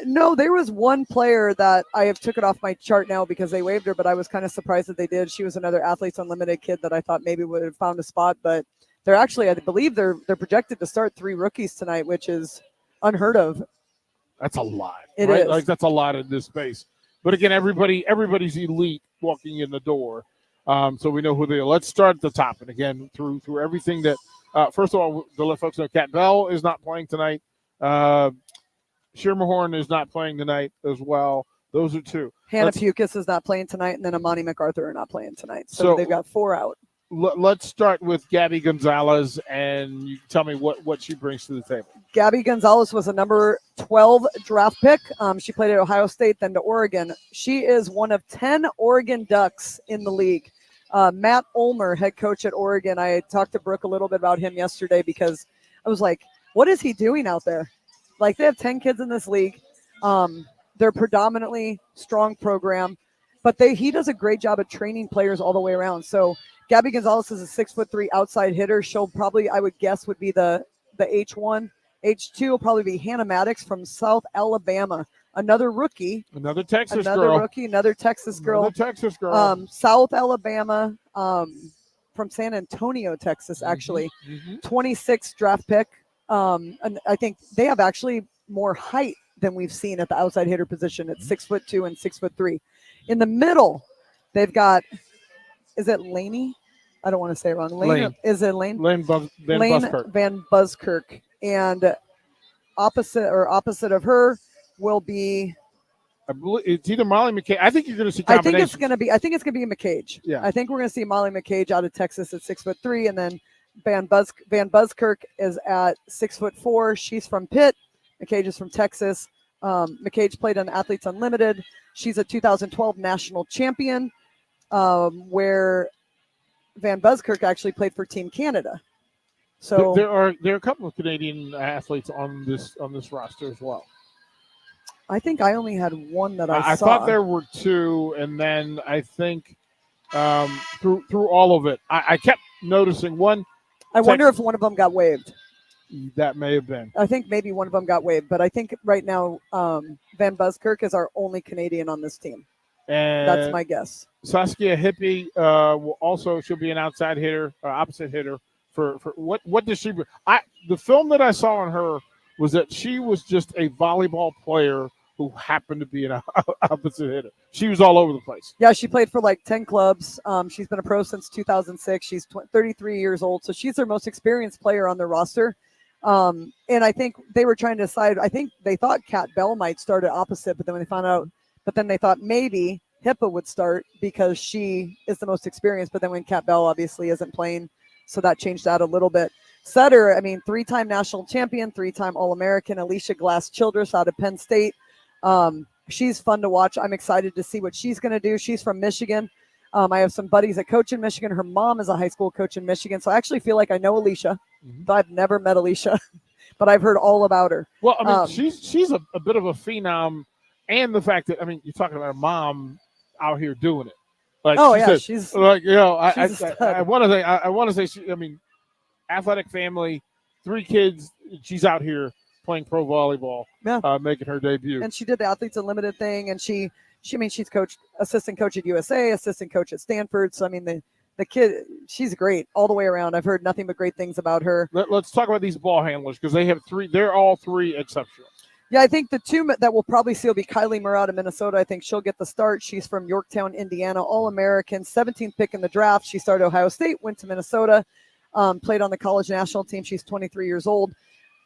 No, there was one player that I have took it off my chart now because they waived her, but I was kind of surprised that they did. She was another Athletes Unlimited kid that I thought maybe would have found a spot, but they're actually, I believe they're projected to start 3 rookies tonight, which is unheard of. That's a lot. It right? is. That's a lot in this space. But again, everybody's elite walking in the door. So we know who they are. Let's start at the top. And again, through everything that, first of all, to let folks know, Kat Bell is not playing tonight. Schermerhorn is not playing tonight as well. Those are 2. Hannah Pukis is not playing tonight, and then Amani MacArthur are not playing tonight. So they've got 4 out. Let's start with Gabby Gonzalez, and you tell me what she brings to the table. Gabby Gonzalez was a number 12 draft pick. She played at Ohio State, then to Oregon. She is one of 10 Oregon Ducks in the league. Matt Ulmer, head coach at Oregon. I talked to Brooke a little bit about him yesterday because I was like, what is he doing out there? Like they have 10 kids in this league. They're predominantly strong program, but he does a great job of training players all the way around. So Gabby Gonzalez is a 6'3" outside hitter. She'll probably, I would guess, would be the H1. H2 will probably be Hannah Maddox from South Alabama, another rookie, another Texas another girl, rookie, another Texas girl, another Texas girl. South Alabama, from San Antonio, Texas, actually, 26 draft pick. And I think they have actually more height than we've seen at the outside hitter position at 6'2" and 6'3". In the middle, they've got, is it Laney? I don't want to say it wrong. Lane. Is it Lane? Lane Buskirk. Van Buskirk. And opposite of her will be, I believe it's either Molly McCage. I think you're going to see I combinations. think it's gonna be McCage. Yeah. I think we're gonna see Molly McCage out of Texas at 6'3", and then Van Buskirk is at 6'4". She's from Pitt. McCage is from Texas. McCage played on Athletes Unlimited. She's a 2012 national champion, where Van Buskirk actually played for Team Canada. So there are a couple of Canadian athletes on this roster as well. I think I only had one that I saw. I thought there were two, and then I think through all of it, I kept noticing one. I wonder if one of them got waived. That may have been. I think maybe one of them got waived, but I think right now Van Buskirk is our only Canadian on this team. And that's my guess. Saskia Hippie she'll be an outside hitter, opposite hitter. For what does she bring? The film that I saw on her was that she was just a volleyball player who happened to be an opposite hitter. She was all over the place. Yeah, she played for like 10 clubs. She's been a pro since 2006. She's 33 years old, so she's their most experienced player on their roster. And I think they were trying to decide. I think they thought Kat Bell might start at opposite, but then when they found out, then they thought maybe Hippa would start because she is the most experienced. But then when Kat Bell obviously isn't playing, so that changed that a little bit. Setter, I mean, 3-time national champion, 3-time All-American, Alicia Glass-Childress out of Penn State. She's fun to watch. I'm excited to see what she's going to do. She's from Michigan. I have some buddies that coach in Michigan. Her mom is a high school coach in Michigan. So I actually feel like I know Alicia. Though I've never met Alicia, but I've heard all about her. Well, I mean, she's a bit of a phenom, and the fact that, I mean, you're talking about her mom out here doing it. Like, she's like, I want to say, she, I mean, athletic family, 3 kids. She's out here playing pro volleyball, making her debut. And she did the Athletes Unlimited thing, and she's coached, assistant coach at USA, assistant coach at Stanford. So I mean, the kid, she's great all the way around. I've heard nothing but great things about her. Let's talk about these ball handlers because they have 3. They're all 3 exceptional. Yeah, I think the 2 that we'll probably see will be Kylie Murr out of Minnesota. I think she'll get the start. She's from Yorktown, Indiana, All-American, 17th pick in the draft. She started Ohio State, went to Minnesota, played on the college national team. She's 23 years old.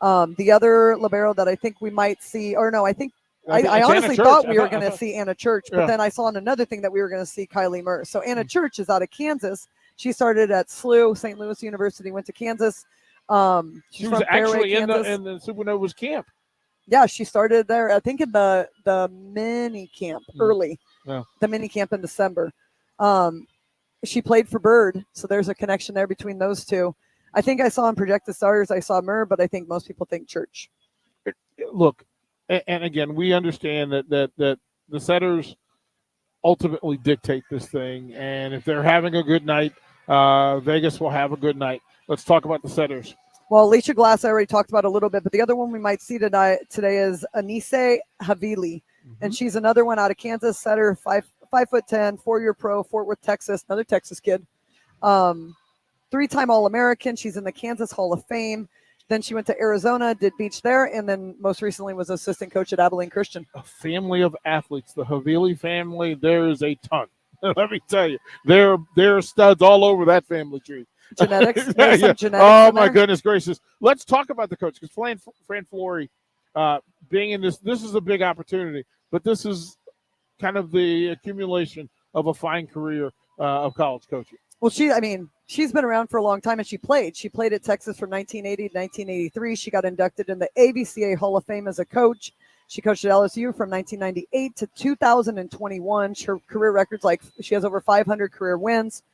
The other libero that I think we might see, or no, I think I honestly thought we were going to see Anna Church, but then I saw on another thing that we were going to see Kylie Murr. So Anna Church is out of Kansas. She started at SLU, St. Louis University, went to Kansas. She was actually in the Supernovas camp. Yeah, she started there, I think in the mini camp early, the mini camp in December. She played for Bird, so there's a connection there between those two. I think I saw in Projected Starters, I saw Murr, but I think most people think Church. Look, and again, we understand that the setters ultimately dictate this thing, and if they're having a good night, Vegas will have a good night. Let's talk about the setters. Well, Alicia Glass, I already talked about a little bit, but the other one we might see today is Anise Havili, and she's another one out of Kansas, setter, 5'10", 4-year pro, Fort Worth, Texas, another Texas kid. 3-time All-American. She's in the Kansas Hall of Fame. Then she went to Arizona, did beach there, and then most recently was assistant coach at Abilene Christian. A family of athletes, the Havili family. There is a ton. Let me tell you, there are studs all over that family tree. Genetics. Genetics oh my goodness gracious! Let's talk about the coach because Fran Flory, being in this is a big opportunity, but this is kind of the accumulation of a fine career of college coaching. Well, she's been around for a long time, and she played at Texas from 1980 to 1983. She got inducted in the AVCA Hall of Fame as a coach. She coached at LSU from 1998 to 2021. Her career record's like she has over 500 career wins.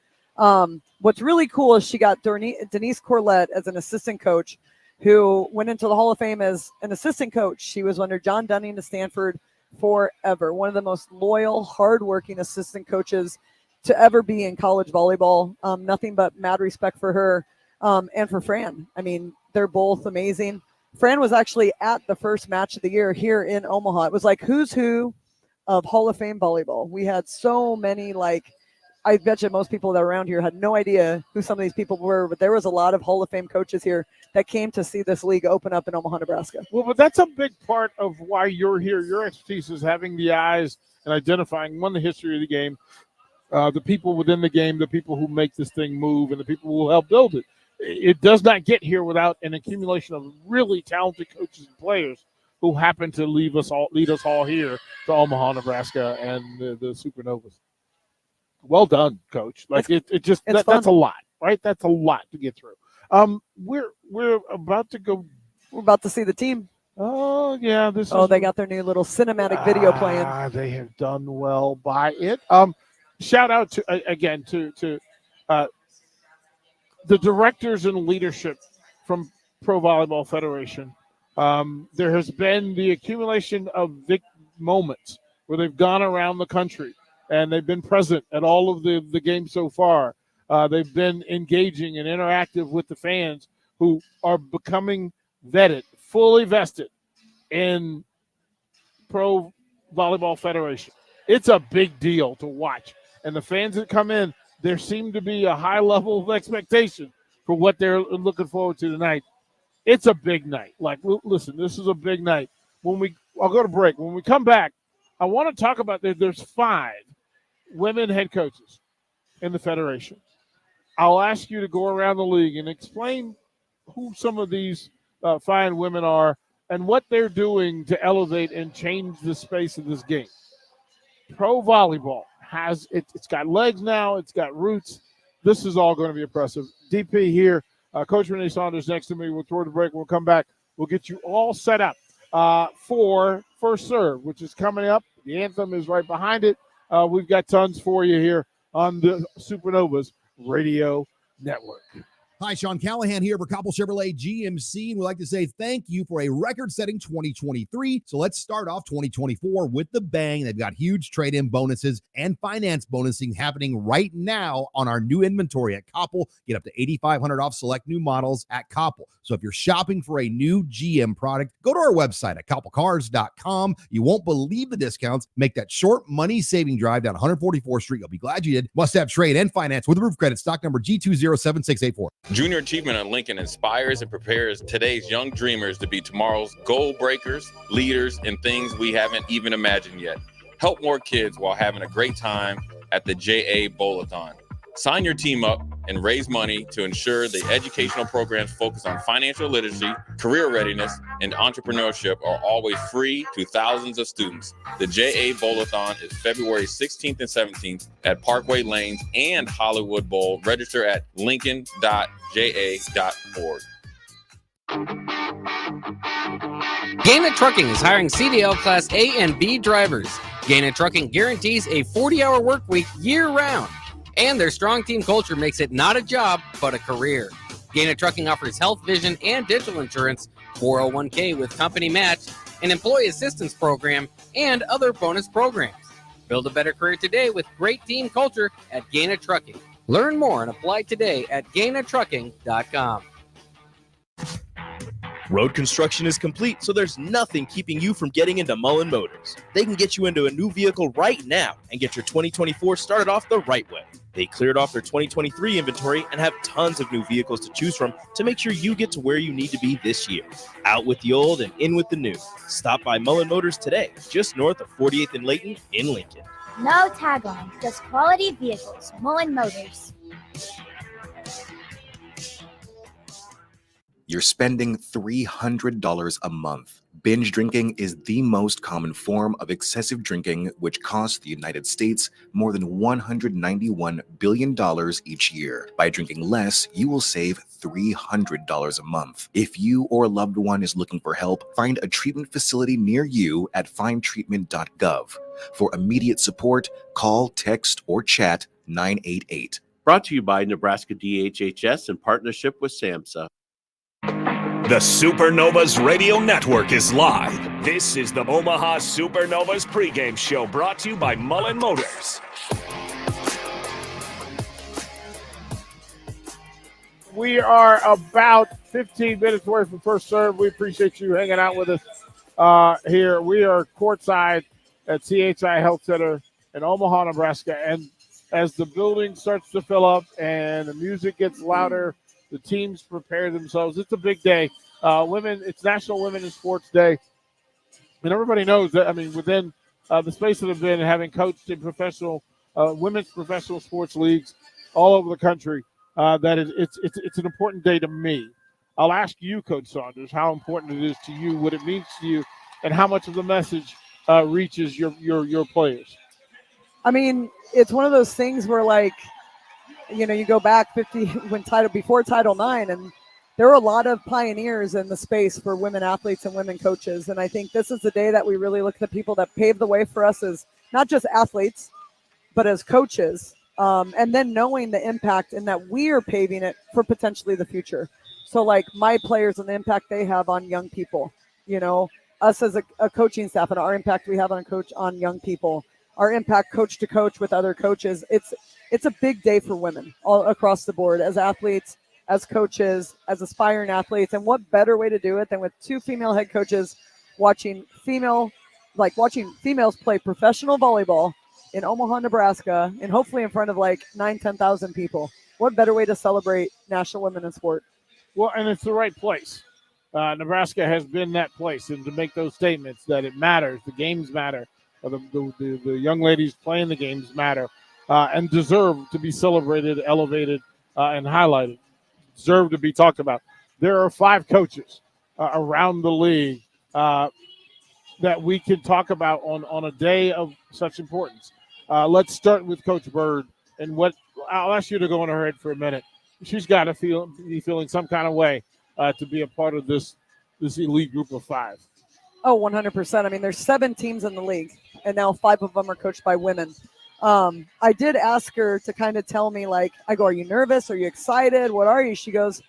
What's really cool is she got Denise Corlett as an assistant coach, who went into the Hall of Fame as an assistant coach. She was under John Dunning to Stanford forever. One of the most loyal, hardworking assistant coaches to ever be in college volleyball. Nothing but mad respect for her and for Fran. I mean, they're both amazing. Fran was actually at the first match of the year here in Omaha. It was like who's who of Hall of Fame volleyball. We had so many, I bet you most people that are around here had no idea who some of these people were, but there was a lot of Hall of Fame coaches here that came to see this league open up in Omaha, Nebraska. Well, but that's a big part of why you're here. Your expertise is having the eyes and identifying, one, the history of the game, the people within the game, the people who make this thing move, and the people who will help build it. It does not get here without an accumulation of really talented coaches and players who happen to lead us all here to Omaha, Nebraska, and the Supernovas. Well done, Coach. That's a lot, right? That's a lot to get through. We're about to go. We're about to see the team. Oh yeah, they got their new little cinematic video playing. They have done well by it. Shout out to the directors and leadership from Pro Volleyball Federation. There has been the accumulation of moments where they've gone around the country and they've been present at all of the games so far. They've been engaging and interactive with the fans who are becoming vetted, fully vested in Pro Volleyball Federation. It's a big deal to watch. And the fans that come in, there seemed to be a high level of expectation for what they're looking forward to tonight. It's a big night. Listen, this is a big night. I'll go to break. When we come back, I want to talk about there's 5 women head coaches in the Federation. I'll ask you to go around the league and explain who some of these fine women are and what they're doing to elevate and change the space of this game. Pro volleyball it's got legs now, it's got roots. This is all going to be impressive. DP here, Coach Renee Saunders next to me. We'll toward the break. We'll come back. We'll get you all set up for First Serve, which is coming up. The anthem is right behind it. We've got tons for you here on the Supernovas Radio Network. Hi, Sean Callahan here for Koppel Chevrolet GMC, and we'd like to say thank you for a record-setting 2023. So let's start off 2024 with the bang. They've got huge trade-in bonuses and finance bonusing happening right now on our new inventory at Koppel. Get up to $8,500 off select new models at Koppel. So if you're shopping for a new GM product, go to our website at koppelcars.com. You won't believe the discounts. Make that short money-saving drive down 144th Street. You'll be glad you did. Must have trade and finance with roof credit. Stock number G207684. Junior Achievement at Lincoln inspires and prepares today's young dreamers to be tomorrow's goal breakers, leaders, and things we haven't even imagined yet. Help more kids while having a great time at the JA Bowl-a-thon. Sign your team up and raise money to ensure the educational programs focused on financial literacy, career readiness, and entrepreneurship are always free to thousands of students. The JA Bowl-a-thon is February 16th and 17th at Parkway Lanes and Hollywood Bowl. Register at lincoln.ja.org. Gaina Trucking is hiring CDL Class A and B drivers. Gaina Trucking guarantees a 40-hour work week year-round. And their strong team culture makes it not a job, but a career. Gaina Trucking offers health, vision, and dental insurance, 401k with company match, an employee assistance program, and other bonus programs. Build a better career today with great team culture at Gaina Trucking. Learn more and apply today at gainatrucking.com. Road construction is complete, so there's nothing keeping you from getting into Mullen Motors. They can get you into a new vehicle right now and get your 2024 started off the right way. They cleared off their 2023 inventory and have tons of new vehicles to choose from to make sure you get to where you need to be this year. Out with the old and in with the new. Stop by Mullen Motors today, just north of 48th and Layton in Lincoln. No tagline, just quality vehicles. Mullen Motors. You're spending $300 a month. Binge drinking is the most common form of excessive drinking, which costs the United States more than $191 billion each year. By drinking less, you will save $300 a month. If you or a loved one is looking for help, find a treatment facility near you at findtreatment.gov. For immediate support, call, text, or chat 988. Brought to you by Nebraska DHHS in partnership with SAMHSA. The Supernovas Radio Network is live. This is the Omaha Supernovas pregame show brought to you by Mullen Motors. We are about 15 minutes away from first serve. We appreciate you hanging out with us here. We are courtside at CHI Health Center in Omaha, Nebraska. And as the building starts to fill up and the music gets louder, the teams prepare themselves. It's a big day. It's National Women in Sports Day. And everybody knows that, within the space that I've been having coached in women's professional sports leagues all over the country, that it's an important day to me. I'll ask you, Coach Saunders, how important it is to you, what it means to you, and how much of the message reaches your players. It's one of those things where, you go back 50 before Title IX, and there were a lot of pioneers in the space for women athletes and women coaches. And I think this is the day that we really look at the people that paved the way for us as not just athletes, but as coaches. And then knowing the impact and that we are paving it for potentially the future. So my players and the impact they have on young people, us as a coaching staff and our impact we have on young people, our impact coach to coach with other coaches. It's a big day for women all across the board, as athletes, as coaches, as aspiring athletes. And what better way to do it than with two female head coaches watching females play professional volleyball in Omaha, Nebraska, and hopefully in front of 10,000 people. What better way to celebrate National Women in Sport? Well, and it's the right place. Nebraska has been that place, and to make those statements that it matters, the games matter, the young ladies playing the games matter, and deserve to be celebrated, elevated, and highlighted, deserve to be talked about. There are 5 coaches around the league that we can talk about on a day of such importance. Let's start with Coach Bird, and I'll ask you to go in her head for a minute. She's got to be feeling some kind of way to be a part of this elite group of 5. Oh, 100%. There's 7 teams in the league, and now 5 of them are coached by women. I did ask her to kind of tell me, I go, are you nervous? Are you excited? What are you? She goes,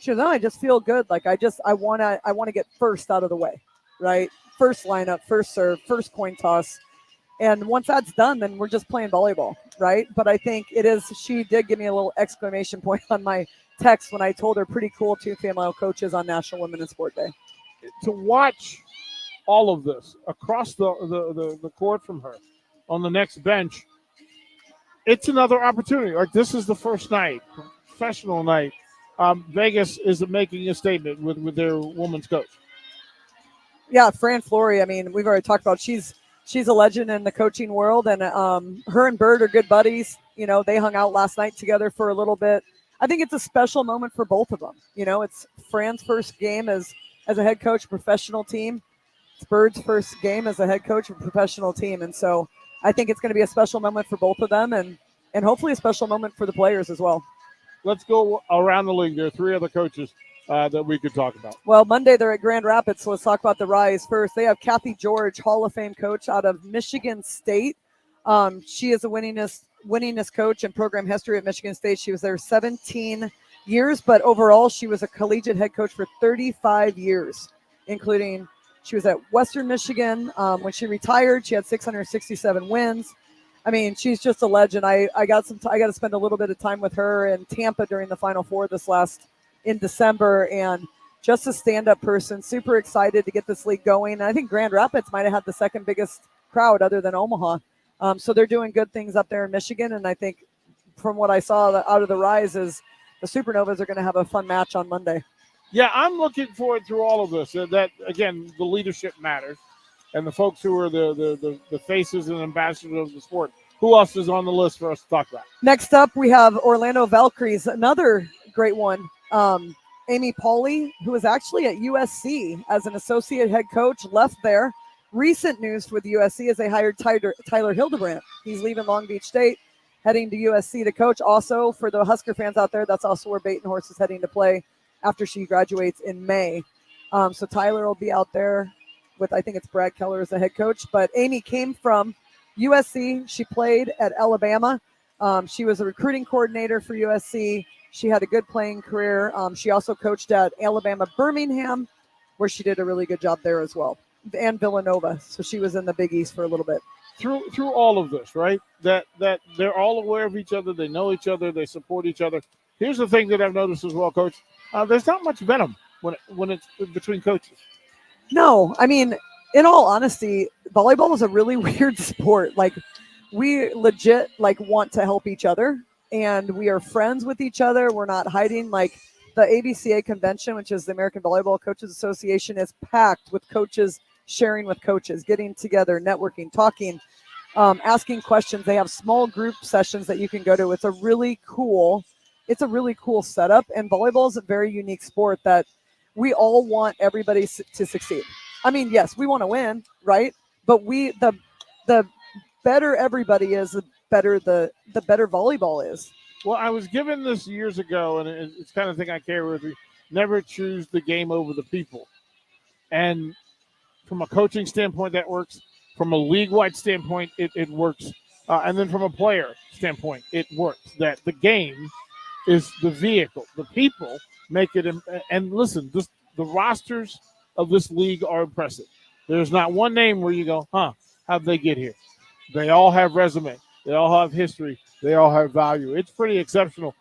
no, I just feel good. I want to get first out of the way, right? First lineup, first serve, first coin toss. And once that's done, then we're just playing volleyball, right? But I think she did give me a little exclamation point on my text when I told her pretty cool 2 female coaches on National Women in Sport Day. To watch all of this across the court from her on the next bench, it's another opportunity. This is the first night, professional night. Vegas is making a statement with their women's coach. Yeah, Fran Flory, we've already talked about she's a legend in the coaching world, and her and Bird are good buddies. They hung out last night together for a little bit. I think it's a special moment for both of them. It's Fran's first game as a head coach, professional team. It's Bird's first game as a head coach of a professional team. And so I think it's going to be a special moment for both of them, and hopefully a special moment for the players as well. Let's go around the league. There are 3 other coaches that we could talk about. Well, Monday they're at Grand Rapids, so let's talk about the Rise first. They have Kathy George, Hall of Fame coach out of Michigan State. She is a winningest coach in program history at Michigan State. She was there 17 years, but overall she was a collegiate head coach for 35 years, including she was at Western Michigan. When she retired, she had 667 wins. She's just a legend. I got to spend a little bit of time with her in Tampa during the Final Four in December, and just a stand-up person, super excited to get this league going. And I think Grand Rapids might have had the second biggest crowd other than Omaha. So they're doing good things up there in Michigan, and I think from what I saw out of the Rise is the Supernovas are going to have a fun match on Monday. Yeah, I'm looking forward through all of this. That, again, the leadership matters, and the folks who are the faces and ambassadors of the sport. Who else is on the list for us to talk about? Next up, we have Orlando Valkyries, another great one. Amy Pauley, who was actually at USC as an associate head coach, left there. Recent news with USC is they hired Tyler Hildebrandt. He's leaving Long Beach State, heading to USC to coach. Also, for the Husker fans out there, that's also where Batenhorst is heading to play after she graduates in May. So Tyler will be out there with, I think it's Brad Keller as the head coach. But Amy came from USC. She played at Alabama. She was a recruiting coordinator for USC. She had a good playing career. She also coached at Alabama Birmingham, where she did a really good job there as well, and Villanova. So she was in the Big East for a little bit. Through all of this, right? That they're all aware of each other. They know each other. They support each other. Here's the thing that I've noticed as well, Coach. There's not much venom when it's between coaches. No, I mean, in all honesty, volleyball is a really weird sport. Like, we legit want to help each other, and we are friends with each other. We're not hiding. Like, the ABCA convention, which is the American Volleyball Coaches Association, is packed with coaches sharing with coaches, getting together, networking, talking, asking questions. They have small group sessions that you can go to. It's a really cool setup, and volleyball is a very unique sport that we all want everybody to succeed. I mean, yes, we want to win, right? But the better everybody is, the better volleyball is. Well, I was given this years ago, and it's kind of thing I carry with me. Never choose the game over the people. And from a coaching standpoint, that works. From a league-wide standpoint, it works. And then from a player standpoint, it works. That the game is the vehicle. The people make it. And listen, the rosters of this league are impressive. There's not one name where you go, how'd they get here? They all have resume. They all have history. They all have value. It's pretty exceptional.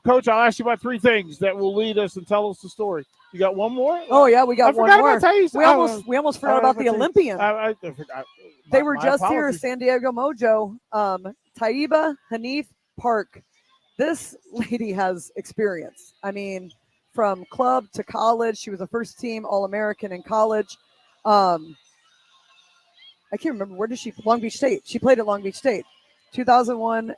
Coach, I'll ask you about three things that will lead us and tell us the story. You got one more? Oh, yeah, we got one more. We almost forgot about the Olympian. I forgot. They were just here, San Diego Mojo. Taiba Hanif Park. This lady has experience. I mean, from club to college. She was a first team All-American in college. I can't remember. Where did she? Long Beach State. She played at Long Beach State. 2001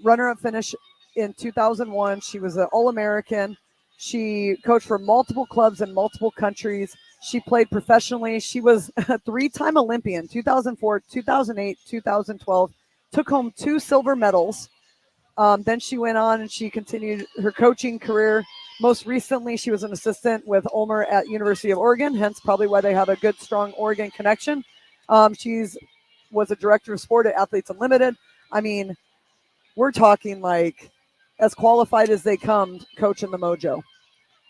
runner-up finish in 2001. She was an All-American. She coached for multiple clubs in multiple countries. She played professionally. She was a three-time Olympian, 2004, 2008, 2012. Took home 2 silver medals. Then she went on and she continued her coaching career. Most recently, she was an assistant with Ulmer at University of Oregon, hence probably why they have a good, strong Oregon connection. She's was a director of sport at Athletes Unlimited. I mean, we're talking like as qualified as they come coaching the Mojo.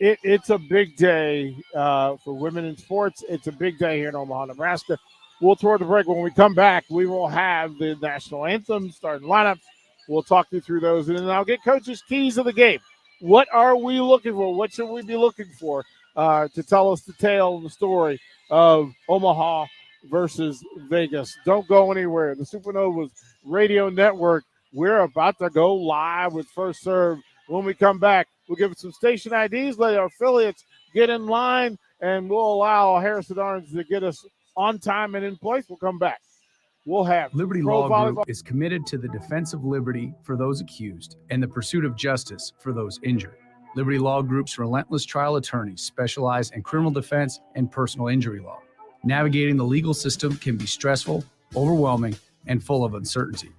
It's a big day for women in sports. It's a big day here in Omaha, Nebraska. We'll throw the break. When we come back, we will have the national anthem, starting lineups. We'll talk you through those, and then I'll get Coach's keys of the game. What are we looking for? What should we be looking for to tell us the tale and the story of Omaha versus Vegas? Don't go anywhere. The Supernovas Radio Network, we're about to go live with First Serve. When we come back, we'll give it some station IDs, let our affiliates get in line, and we'll allow Harrison Orange to get us on time and in place. We'll come back. We'll have Liberty Law Group is committed to the defense of liberty for those accused and the pursuit of justice for those injured. Liberty Law Group's relentless trial attorneys specialize in criminal defense and personal injury law. Navigating the legal system can be stressful, overwhelming, and full of uncertainty.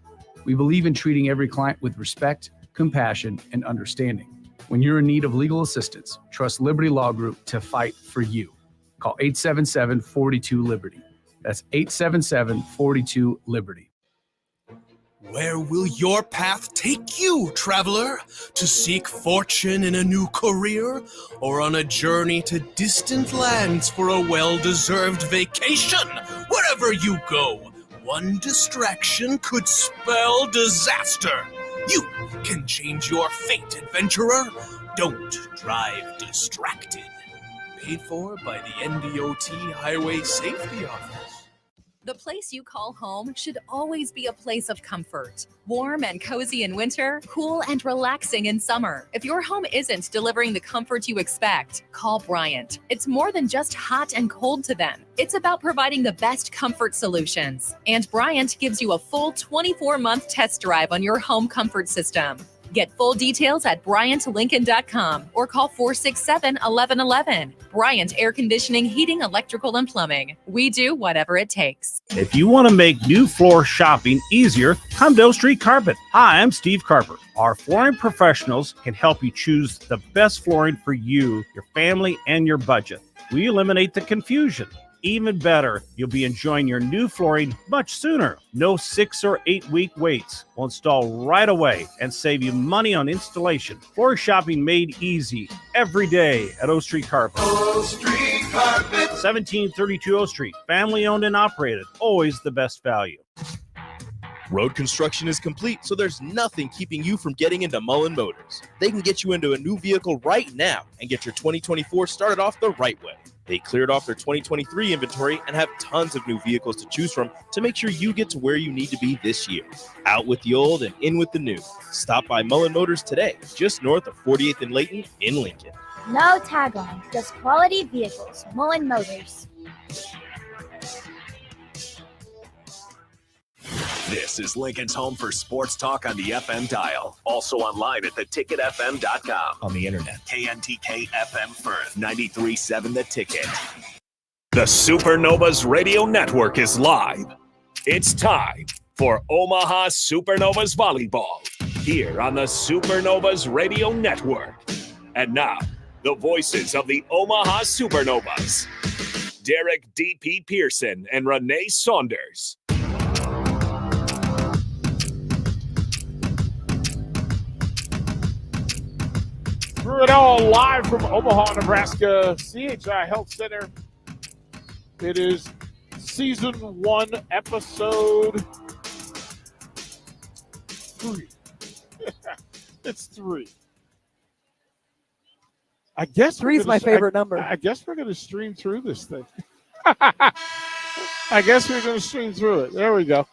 We believe in treating every client with respect, compassion, and understanding. When you're in need of legal assistance, trust Liberty Law Group to fight for you. Call 877-42-LIBERTY. That's 877-42-LIBERTY. Where will your path take you, traveler? To seek fortune in a new career? Or on a journey to distant lands for a well-deserved vacation? Wherever you go, one distraction could spell disaster. You can change your fate, adventurer. Don't drive distracted. Paid for by the NDOT Highway Safety Office. The place you call home should always be a place of comfort. Warm and cozy in winter, cool and relaxing in summer. If your home isn't delivering the comfort you expect, call Bryant. It's more than just hot and cold to them. It's about providing the best comfort solutions. And Bryant gives you a full 24-month test drive on your home comfort system. Get full details at BryantLincoln.com or call 467-1111. Bryant Air Conditioning, Heating, Electrical, and Plumbing. We do whatever it takes. If you want to make new floor shopping easier, come to Oak Street Carpet. Hi, I'm Steve Carper. Our flooring professionals can help you choose the best flooring for you, your family, and your budget. We eliminate the confusion. Even better, you'll be enjoying your new flooring much sooner. No 6 or 8 week waits. We'll install right away and save you money on installation. Floor shopping made easy every day at O Street Carpet. O Street Carpet. 1732 O Street. Family owned and operated. Always the best value. Road construction is complete, so there's nothing keeping you from getting into Mullen Motors. They can get you into a new vehicle right now and get your 2024 started off the right way. They cleared off their 2023 inventory and have tons of new vehicles to choose from to make sure you get to where you need to be this year. Out with the old and in with the new. Stop by Mullen Motors today, just north of 48th and Layton in Lincoln. No tagline, just quality vehicles. Mullen Motors. This is Lincoln's home for sports talk on the FM dial. Also online at theticketfm.com. On the internet. KNTK FM Firth, 93.7 The Ticket. The Supernovas Radio Network is live. It's time for Omaha Supernovas Volleyball here on the Supernovas Radio Network. And now, the voices of the Omaha Supernovas. Derek D.P. Pearson and Renee Saunders. Through it all, live from Omaha, Nebraska, CHI Health Center. It is season 1, episode 3. It's 3. I guess 3 is my favorite number. I guess we're going to stream through this thing. I guess we're going to stream through it. There we go.